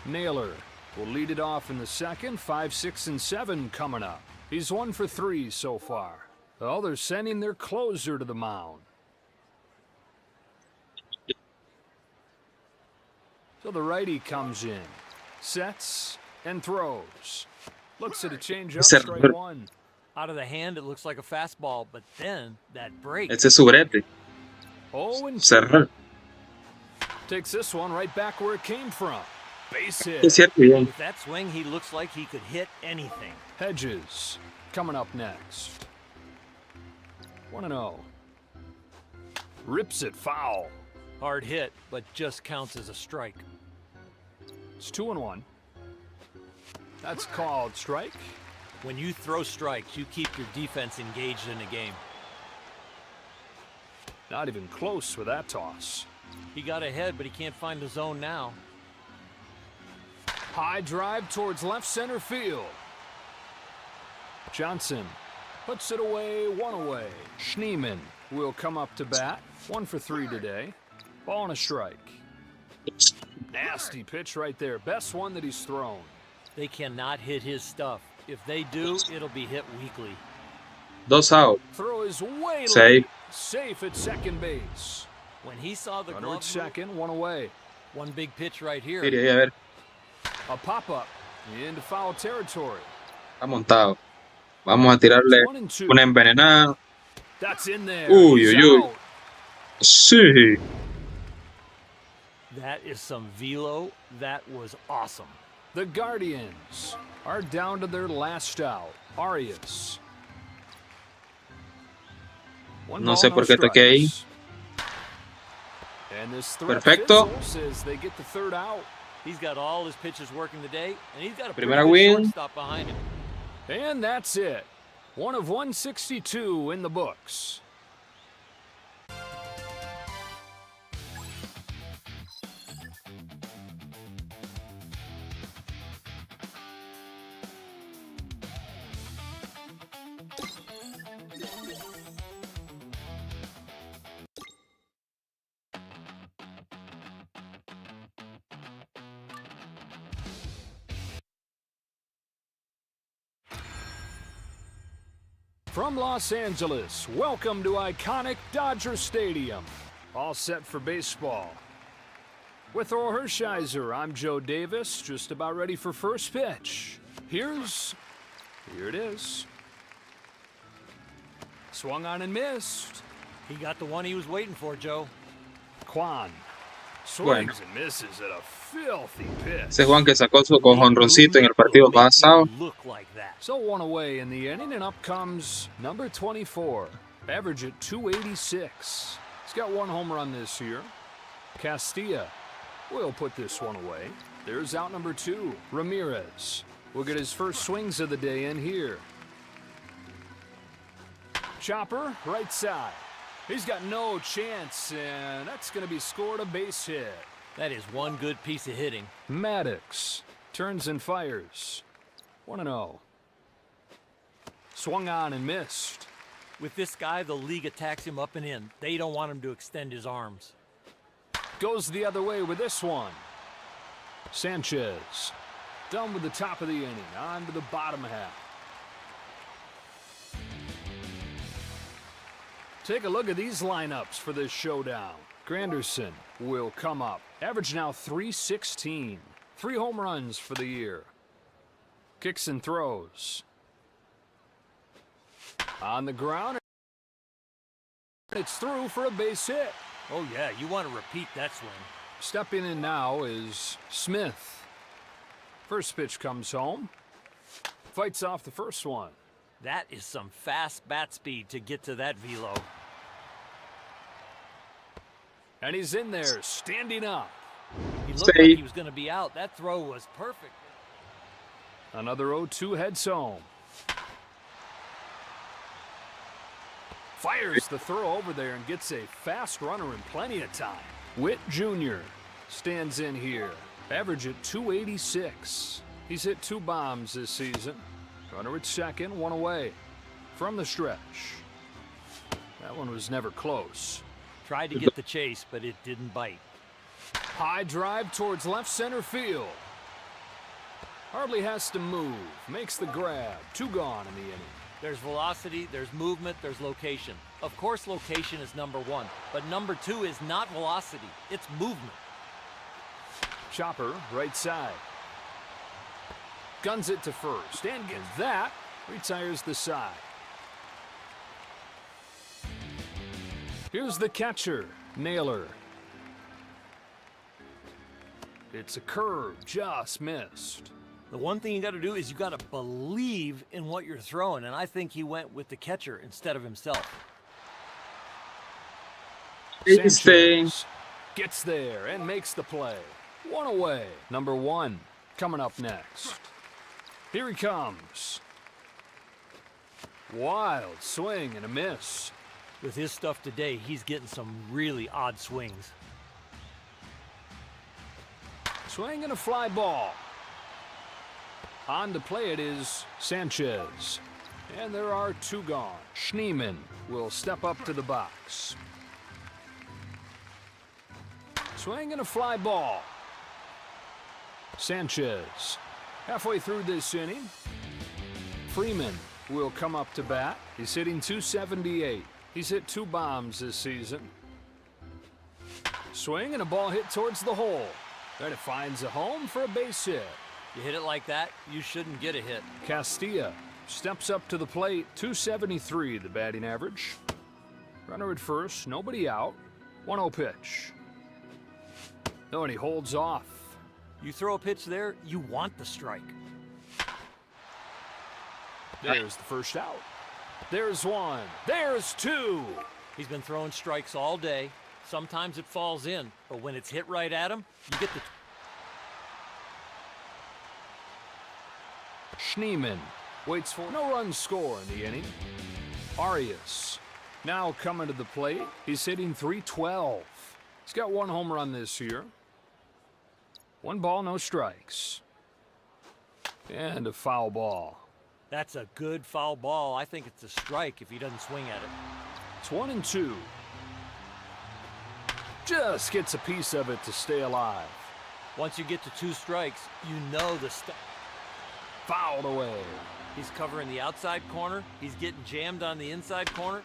Naylor will lead it off in the second. 5, 6, and 7 coming up. He's 1 for 3 so far. Well, they're sending their closer to the mound. So the righty comes in, sets, and throws. Looks at a changeup, strike 1. Out of the hand, it looks like a fastball, but then that break. Ese es su brete. 0-2. Takes this one right back where it came from. Base hit. Es cierto, bien. With that swing, he looks like he could hit anything. Hedges coming up next. 1-0. Rips it foul. Hard hit, but just counts as a strike. It's 2-1. That's called strike. When you throw strikes, you keep your defense engaged in the game. Not even close with that toss. He got ahead, but he can't find the zone now. High drive towards left center field. Johnson puts it away, 1 away. Schneemann will come up to bat. 1 for 3 today. Ball and a strike. Nasty pitch right there. Best one that he's thrown. They cannot hit his stuff. If they do, it'll be hit weakly. 2 out. Throw is way Safe. late. Safe at second base. When he saw the Runner glove at second, one away. one big pitch right here. Mire, a ver, A pop-up into foul territory. está montado. Vamos a tirarle 1-2. una envenenada. That's in there. Uy, He's uy, uy. out. Sí. That is some velo. That was awesome. The Guardians are down to their last out. Arias. One No ball, sé por qué toqué ahí. strikes. And this threat Perfecto. fizzles as they get the third out. He's got all his pitches working today, and he's got a pretty Primera good win. shortstop behind him. And that's it. One of 162 in the books. From Los Angeles, welcome to iconic Dodger Stadium. All set for baseball. With Thor Hershiser, I'm Joe Davis, just about ready for first pitch. Here it is. Swung on and missed. He got the one he was waiting for, Joe. Quan swings and misses at a filthy pitch. Ese Juan que sacó su jonroncito en el partido pasado. Look like that. So one away in the inning, and up comes number 24. Average at 286. He's got one home run this year. Castilla will put this one away. There's out number 2. Ramirez will get his first swings of the day in here. Chopper, right side. He's got no chance, and that's going to be scored a base hit. That is one good piece of hitting. Maddox turns and fires. 1-0. Swung on and missed. With this guy, the league attacks him up and in. They don't want him to extend his arms. Goes the other way with this one. Sanchez done with the top of the inning. On to the bottom half. Take a look at these lineups for this showdown. Granderson will come up. Average now 316. 3 home runs for the year. Kicks and throws. On the ground. It's through for a base hit. Oh, yeah, you want to repeat that swing. Stepping in now is Smith. First pitch comes home. Fights off the first one. That is some fast bat speed to get to that velo. And he's in there, standing up. He looked like he was going to be out. That throw was perfect. Another 0-2 heads home. Fires the throw over there and gets a fast runner in plenty of time. Witt Jr. stands in here. Average at 286. He's hit 2 bombs this season. Runner at second, 1 away. From the stretch. That one was never close. Tried to get the chase, but it didn't bite. High drive towards left center field. Hardly has to move. Makes the grab. 2 gone in the inning. There's velocity, there's movement, there's location. Of course, location is number 1, but number 2 is not velocity, it's movement. Chopper, right side. Guns it to first, and gets that. Retires the side. Here's the catcher, Naylor. It's a curve, just missed. The one thing you got to do is you got to believe in what you're throwing, and I think he went with the catcher instead of himself. Sanchez gets there and makes the play. 1 away. Number 1 coming up next. Here he comes. Wild swing and a miss. With his stuff today, he's getting some really odd swings. Swing and a fly ball. On to play it is Sanchez. And there are 2 gone. Schneemann will step up to the box. Swing and a fly ball. Sanchez Halfway through this inning, Freeman will come up to bat. He's hitting .278. He's hit 2 bombs this season. Swing and a ball hit towards the hole. Then it finds a home for a base hit. You hit it like that, you shouldn't get a hit. Castilla steps up to the plate, .273 the batting average. Runner at first, nobody out. 1-0 pitch. Oh, and he holds off. You throw a pitch there, you want the strike. There's the first out. There's 1. There's 2. He's been throwing strikes all day. Sometimes it falls in, but when it's hit right at him, you get the... Schneemann waits for no run score in the inning. Arias now coming to the plate. He's hitting .312. He's got 1 home run this year. 1 ball, no strikes. And a foul ball. That's a good foul ball. I think it's a strike if he doesn't swing at it. It's 1-2. Just gets a piece of it to stay alive. Once you get to 2 strikes, you know the stuff. Fouled away. He's covering the outside corner. He's getting jammed on the inside corner.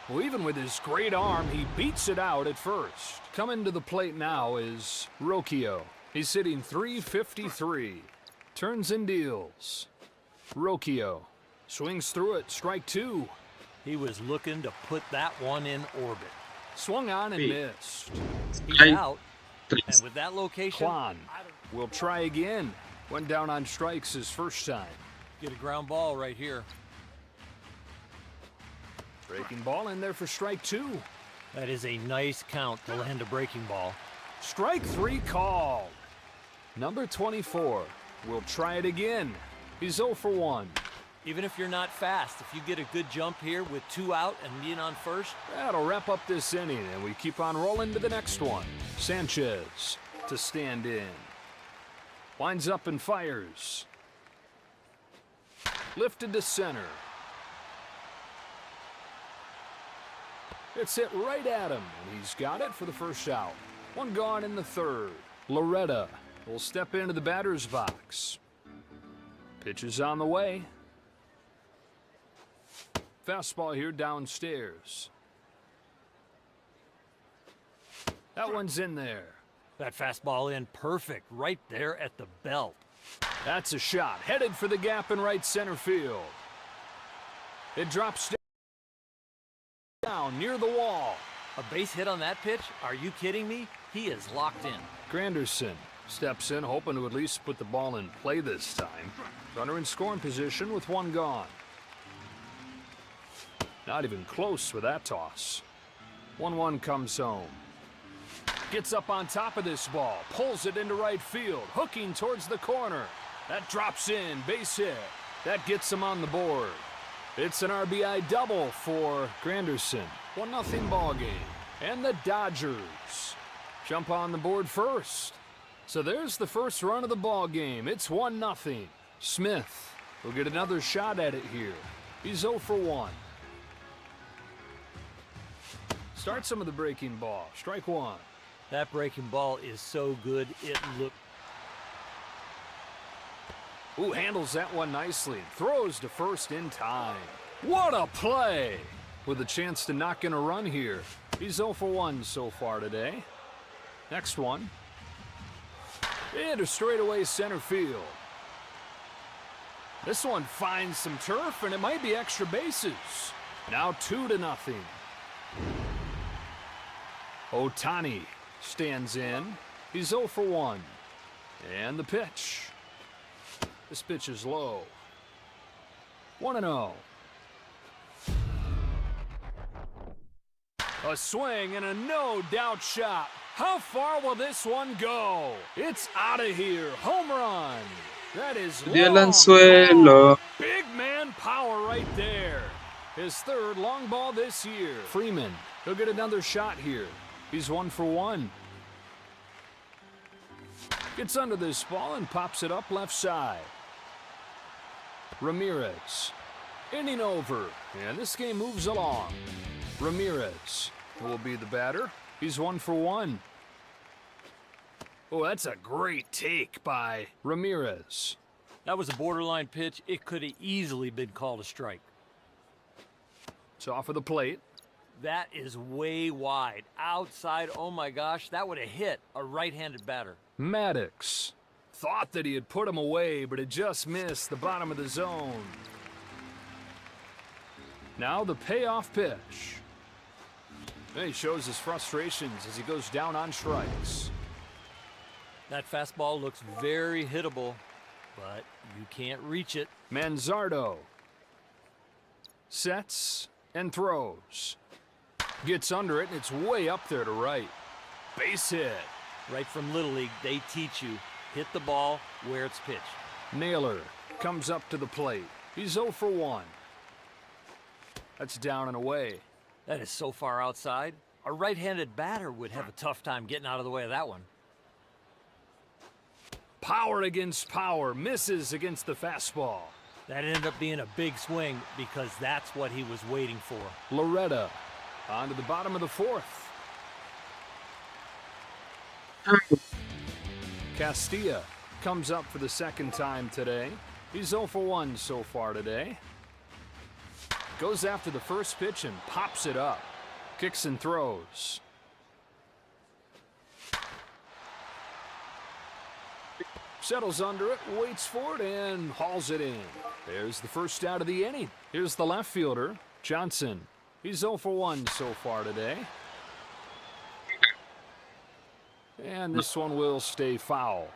Well, even with his great arm, he beats it out at first. Coming to the plate now is Rocchio. He's hitting .353. Turns and deals. Rocchio swings through it, strike 2. He was looking to put that one in orbit. Swung on and missed. He's out. And with that location, Kwan will try again. Went down on strikes his first time. Get a ground ball right here. Breaking ball in there for strike 2. That is a nice count to land a breaking ball. Strike 3 called. Number 24 will try it again. He's 0 for 1. Even if you're not fast, if you get a good jump here with 2 out and being on first. That'll wrap up this inning, and we keep on rolling to the next one. Sanchez to stand in. Winds up and fires. Lifted to center. It's hit right at him, and he's got it for the first out. 1 gone in the 3rd. Loretta will step into the batter's box. Pitch is on the way. Fastball here downstairs. That one's in there. That fastball in perfect right there at the belt. That's a shot. Headed for the gap in right center field. It drops down near the wall. A base hit on that pitch? Are you kidding me? He is locked in. Granderson steps in, hoping to at least put the ball in play this time. Runner in scoring position with 1 gone. Not even close with that toss. 1-1 comes home. Gets up on top of this ball. Pulls it into right field. Hooking towards the corner. That drops in. Base hit. That gets him on the board. It's an RBI double for Granderson. 1-0 ball game. And the Dodgers jump on the board first. So there's the first run of the ball game. It's 1-0. Smith will get another shot at it here. He's 0 for 1. Start some of the breaking ball. Strike 1. That breaking ball is so good, it looked... Ooh, handles that one nicely. Throws to first in time. What a play! With a chance to knock in a run here. He's 0 for 1 so far today. Next one. Into straightaway center field. This one finds some turf, and it might be extra bases. Now 2-0. Ohtani stands in. He's 0 for 1. And the pitch. This pitch is low. 1-0. A swing and a no-doubt shot. How far will this one go? It's out of here. Home run. That is Dio el long anzuelo. ball. Big man power right there. His 3rd long ball this year. Freeman, he'll get another shot here. He's 1 for 1. Gets under this ball and pops it up left side. Ramirez, inning over, and this game moves along. Ramirez will be the batter. He's 1 for 1. Oh, that's a great take by Ramirez. That was a borderline pitch. It could have easily been called a strike. It's off of the plate. That is way wide. Outside, oh my gosh, that would have hit a right-handed batter. Maddox thought that he had put him away, but it just missed the bottom of the zone. Now the payoff pitch. He shows his frustrations as he goes down on strikes. That fastball looks very hittable, but you can't reach it. Manzardo sets and throws. Gets under it, and it's way up there to right. Base hit. Right from Little League, they teach you, hit the ball where it's pitched. Naylor comes up to the plate. He's 0 for 1. That's down and away. That is so far outside. A right-handed batter would have a tough time getting out of the way of that one. Power against power, misses against the fastball. That ended up being a big swing because that's what he was waiting for. Loretta on to the bottom of the 4th. Castilla comes up for the second time today. He's 0 for 1 so far today. Goes after the first pitch and pops it up. Kicks and throws. Settles under it, waits for it, and hauls it in. There's the first out of the inning. Here's the left fielder, Johnson. He's 0 for 1 so far today. And this one will stay foul.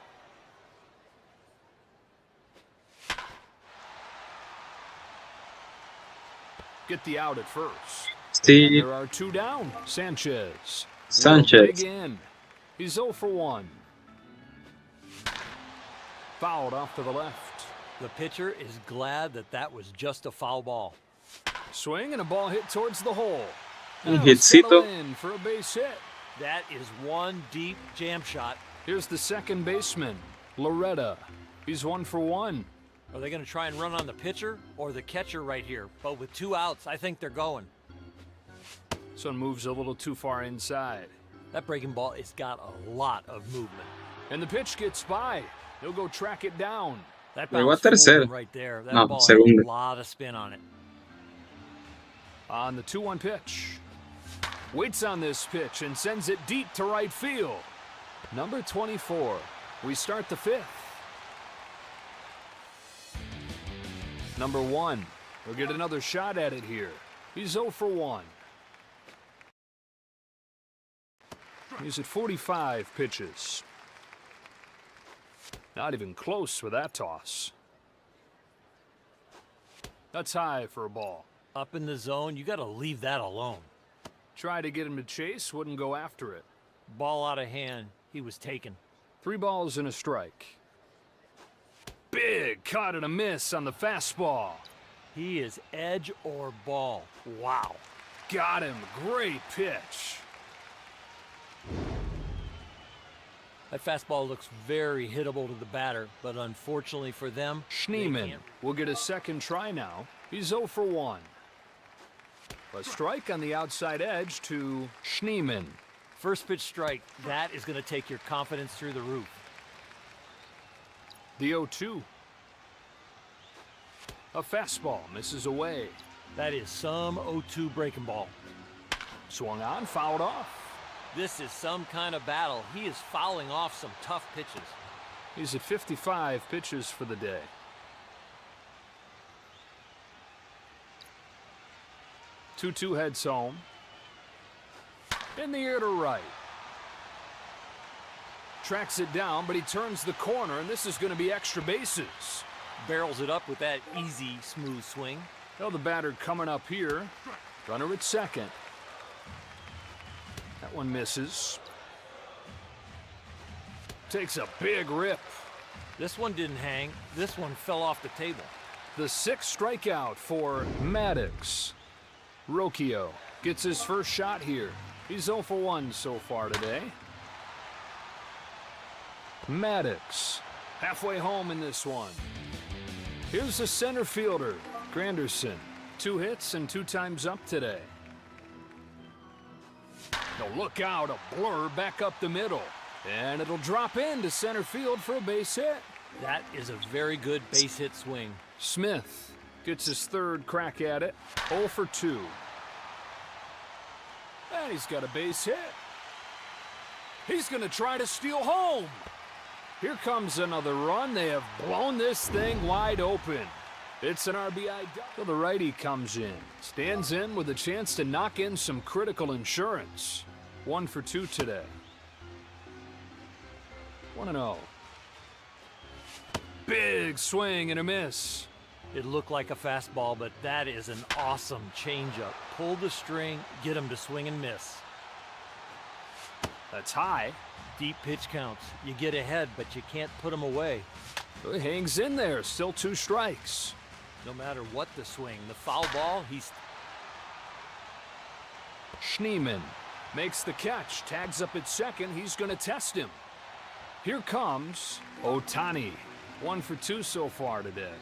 Get the out at first. Steve There are 2 down. Sanchez. Sanchez. Will dig in. He's 0 for 1. Fouled off to the left. The pitcher is glad that that was just a foul ball. Swing and a ball hit towards the hole. Un Now hitcito. settle in for a base hit. That is one deep jam shot. Here's the second baseman, Loretta. He's 1 for 1. Are they going to try and run on the pitcher or the catcher right here? But with 2 outs, I think they're going. This one moves a little too far inside. That breaking ball has got a lot of movement. And the pitch gets by. He'll go track it down. That Llegó a bounce forward tercera. right there. That No, ball has segunda. a lot of spin on it. On the 2-1 pitch. Waits on this pitch and sends it deep to right field. Number 24. We start the 5th. Number 1. We'll get another shot at it here. He's 0 for 1. He's at 45 pitches. Not even close with that toss. That's high for a ball. Up in the zone, you got to leave that alone. Tried to get him to chase, wouldn't go after it. Ball out of hand, he was taken. 3 balls and a strike. Big cut and a miss on the fastball. He is edge or ball. Wow. Got him. Great pitch. That fastball looks very hittable to the batter, but unfortunately for them, they Schneeman can't. will get a second try now. He's 0 for 1. A strike on the outside edge to Schneeman. First pitch strike, that is going to take your confidence through the roof. The 0-2. A fastball misses away. That is some 0-2 breaking ball. Swung on, fouled off. This is some kind of battle. He is fouling off some tough pitches. He's at 55 pitches for the day. Two heads home. In the air to right. Tracks it down, but he turns the corner, and this is going to be extra bases. Barrels it up with that easy, smooth swing. Well, the batter coming up here. Runner at second. That one misses. Takes a big rip. This one didn't hang. This one fell off the table. The 6th strikeout for Maddox. Rocchio gets his first shot here. He's 0 for 1 so far today. Maddox halfway home in this one. Here's the center fielder, Granderson. 2 hits and 2 times up today. Now look out, a blur back up the middle. And it'll drop into center field for a base hit. That is a very good base hit swing. Smith gets his third crack at it. 0 for 2. And he's got a base hit. He's going to try to steal home. Here comes another run. They have blown this thing wide open. It's an RBI. So the righty comes in. Stands in with a chance to knock in some critical insurance. 1 for 2 today. 1-0. Big swing and a miss. It looked like a fastball, but that is an awesome changeup. Pull the string, get him to swing and miss. That's high. Deep pitch counts. You get ahead, but you can't put him away. He hangs in there. Still 2 strikes. No matter what the swing, the foul ball, he's... Schneemann makes the catch. Tags up at second. He's going to test him. Here comes Ohtani. 1 for 2 so far today.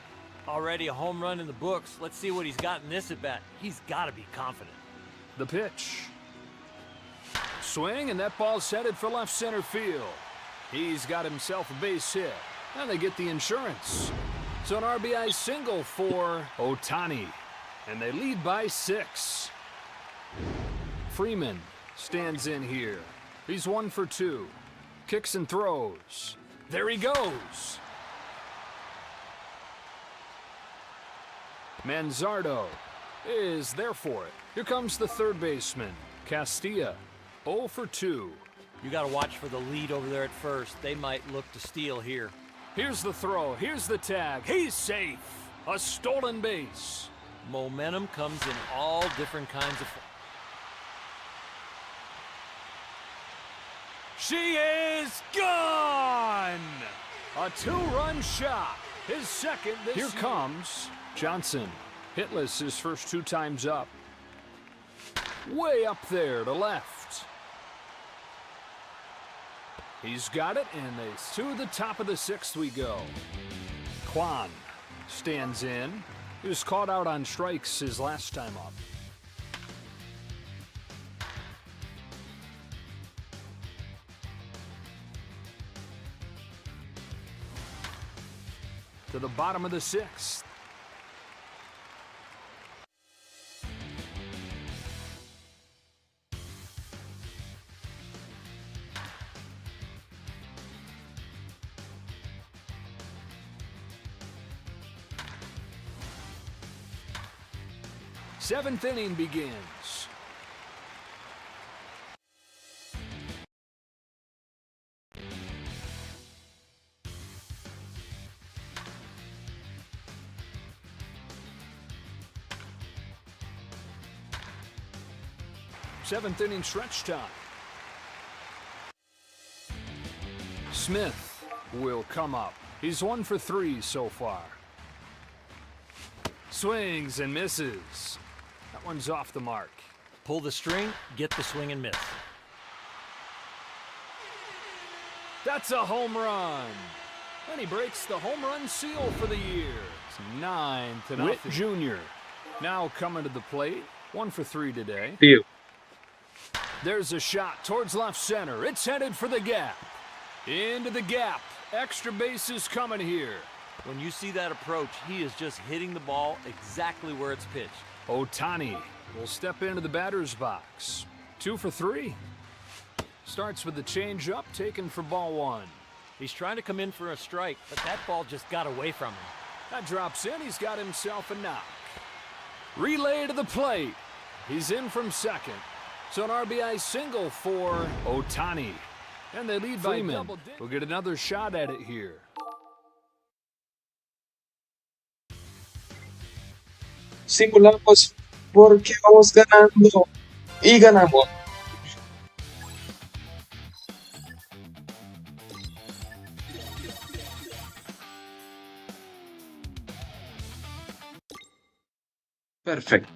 Already a home run in the books. Let's see what he's got in this at-bat. He's got to be confident. The pitch. Swing, and that ball's headed for left center field. He's got himself a base hit. And they get the insurance. So an RBI single for Ohtani. And they lead by 6. Freeman stands in here. He's 1 for 2. Kicks and throws. There he goes. Manzardo is there for it. Here comes the third baseman, Castilla. 0 for 2. You got to watch for the lead over there at first. They might look to steal here. Here's the throw. Here's the tag. He's safe. A stolen base. Momentum comes in all different kinds of... She is gone! A 2-run shot. His second this year. Here comes Johnson. Hitless his first 2 times up. Way up there to left. He's got it, and to the top of the 6th we go. Kwan stands in. He was caught out on strikes his last time up. To the bottom of the 6th. Seventh inning begins. Seventh inning stretch time. Smith will come up. He's 1 for 3 so far. Swings and misses. That one's off the mark. Pull the string, get the swing and miss. That's a home run. And he breaks the home run seal for the year. It's 9-0. Witt Jr. now coming to the plate. 1 for 3 today. Tío. There's a shot towards left center. It's headed for the gap. Into the gap. Extra bases coming here. When you see that approach, he is just hitting the ball exactly where it's pitched. Ohtani will step into the batter's box. 2 for 3. Starts with the changeup, taken for ball 1. He's trying to come in for a strike, but that ball just got away from him. That drops in. He's got himself a knock. Relay to the plate. He's in from second. So an RBI single for Ohtani. And they lead by Freeman. We'll get another shot at it here. Simulamos porque vamos ganando. Y ganamos. Perfecto.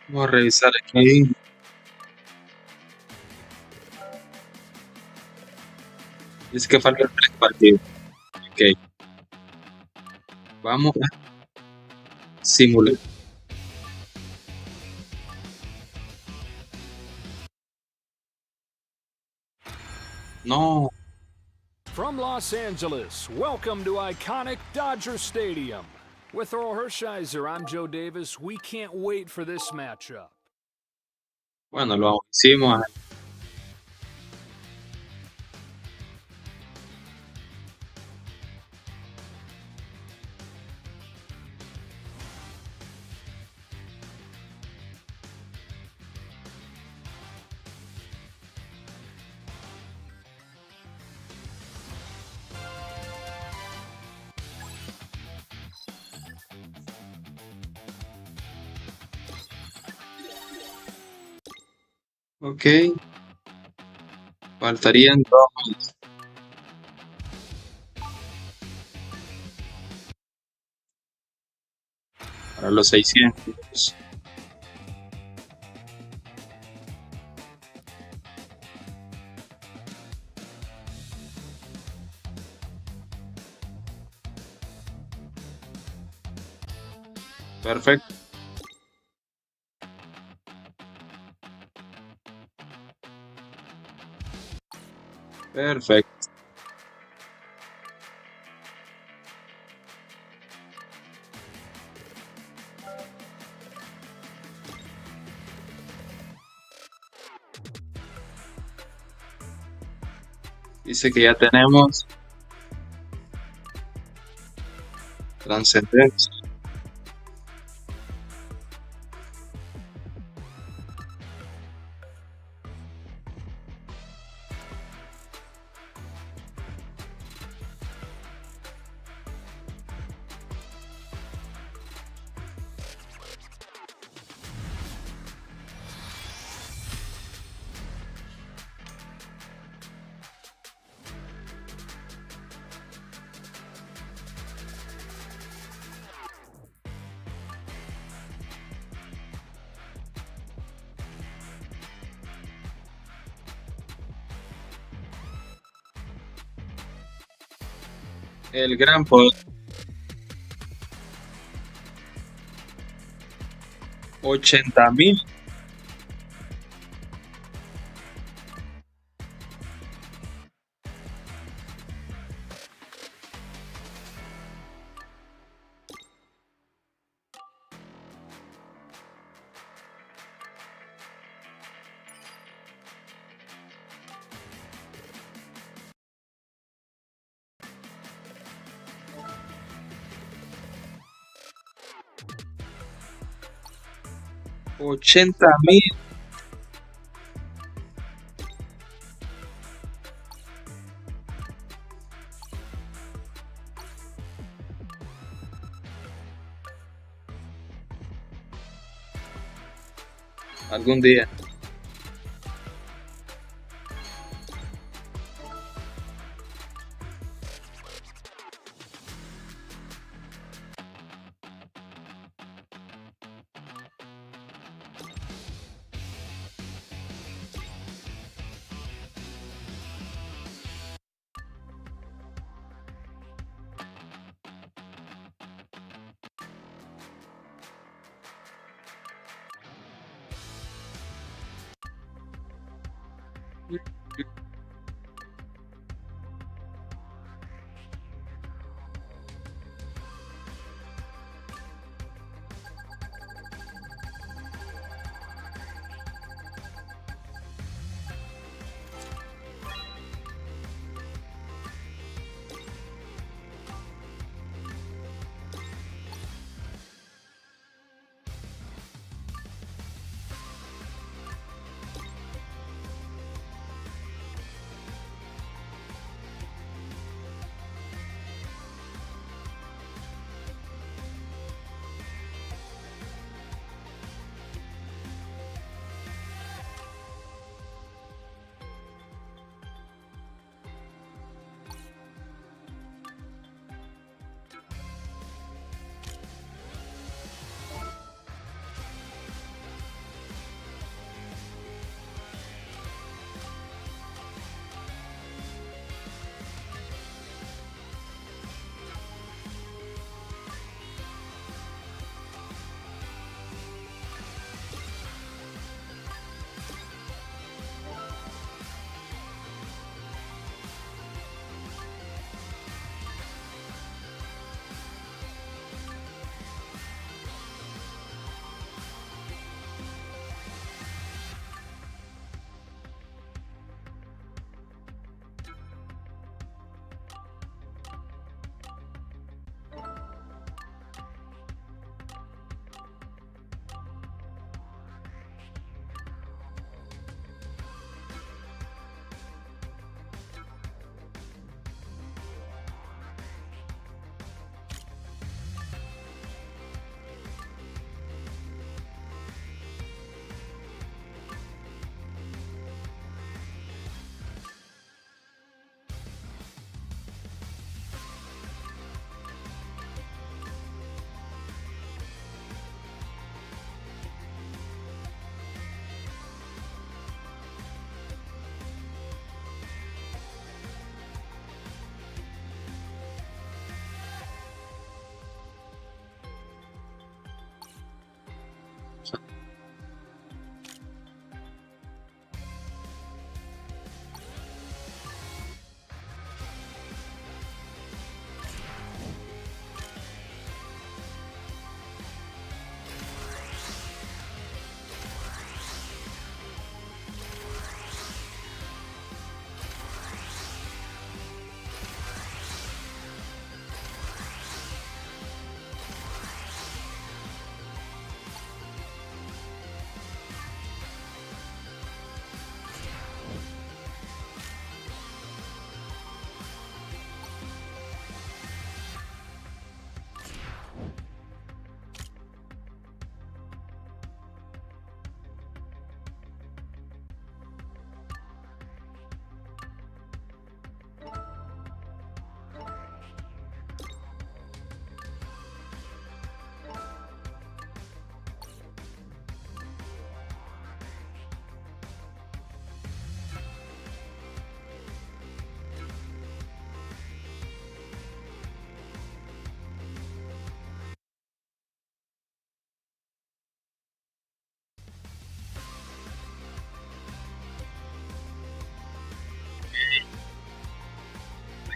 Vamos a revisar aquí. Dice que faltan 3 partidos. Ok. Vamos a simular. No. From Los Angeles, welcome to iconic Dodger Stadium. With Earl Hershiser, I'm Joe Davis. We can't wait for this matchup. Bueno, lo hicimos. Ok. Faltarían 2 más. Para los 600. Perfecto. Perfecto. Dice que ya tenemos trascendencia. El gran poder. 80.000. $80.000. Algún día.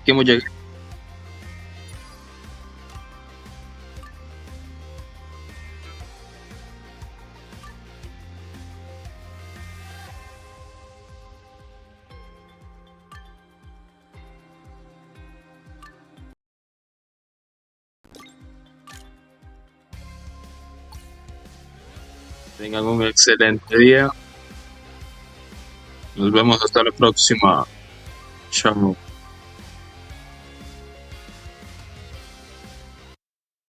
que hemos llegado. Tengan un excelente día. Nos vemos hasta la próxima. Chao.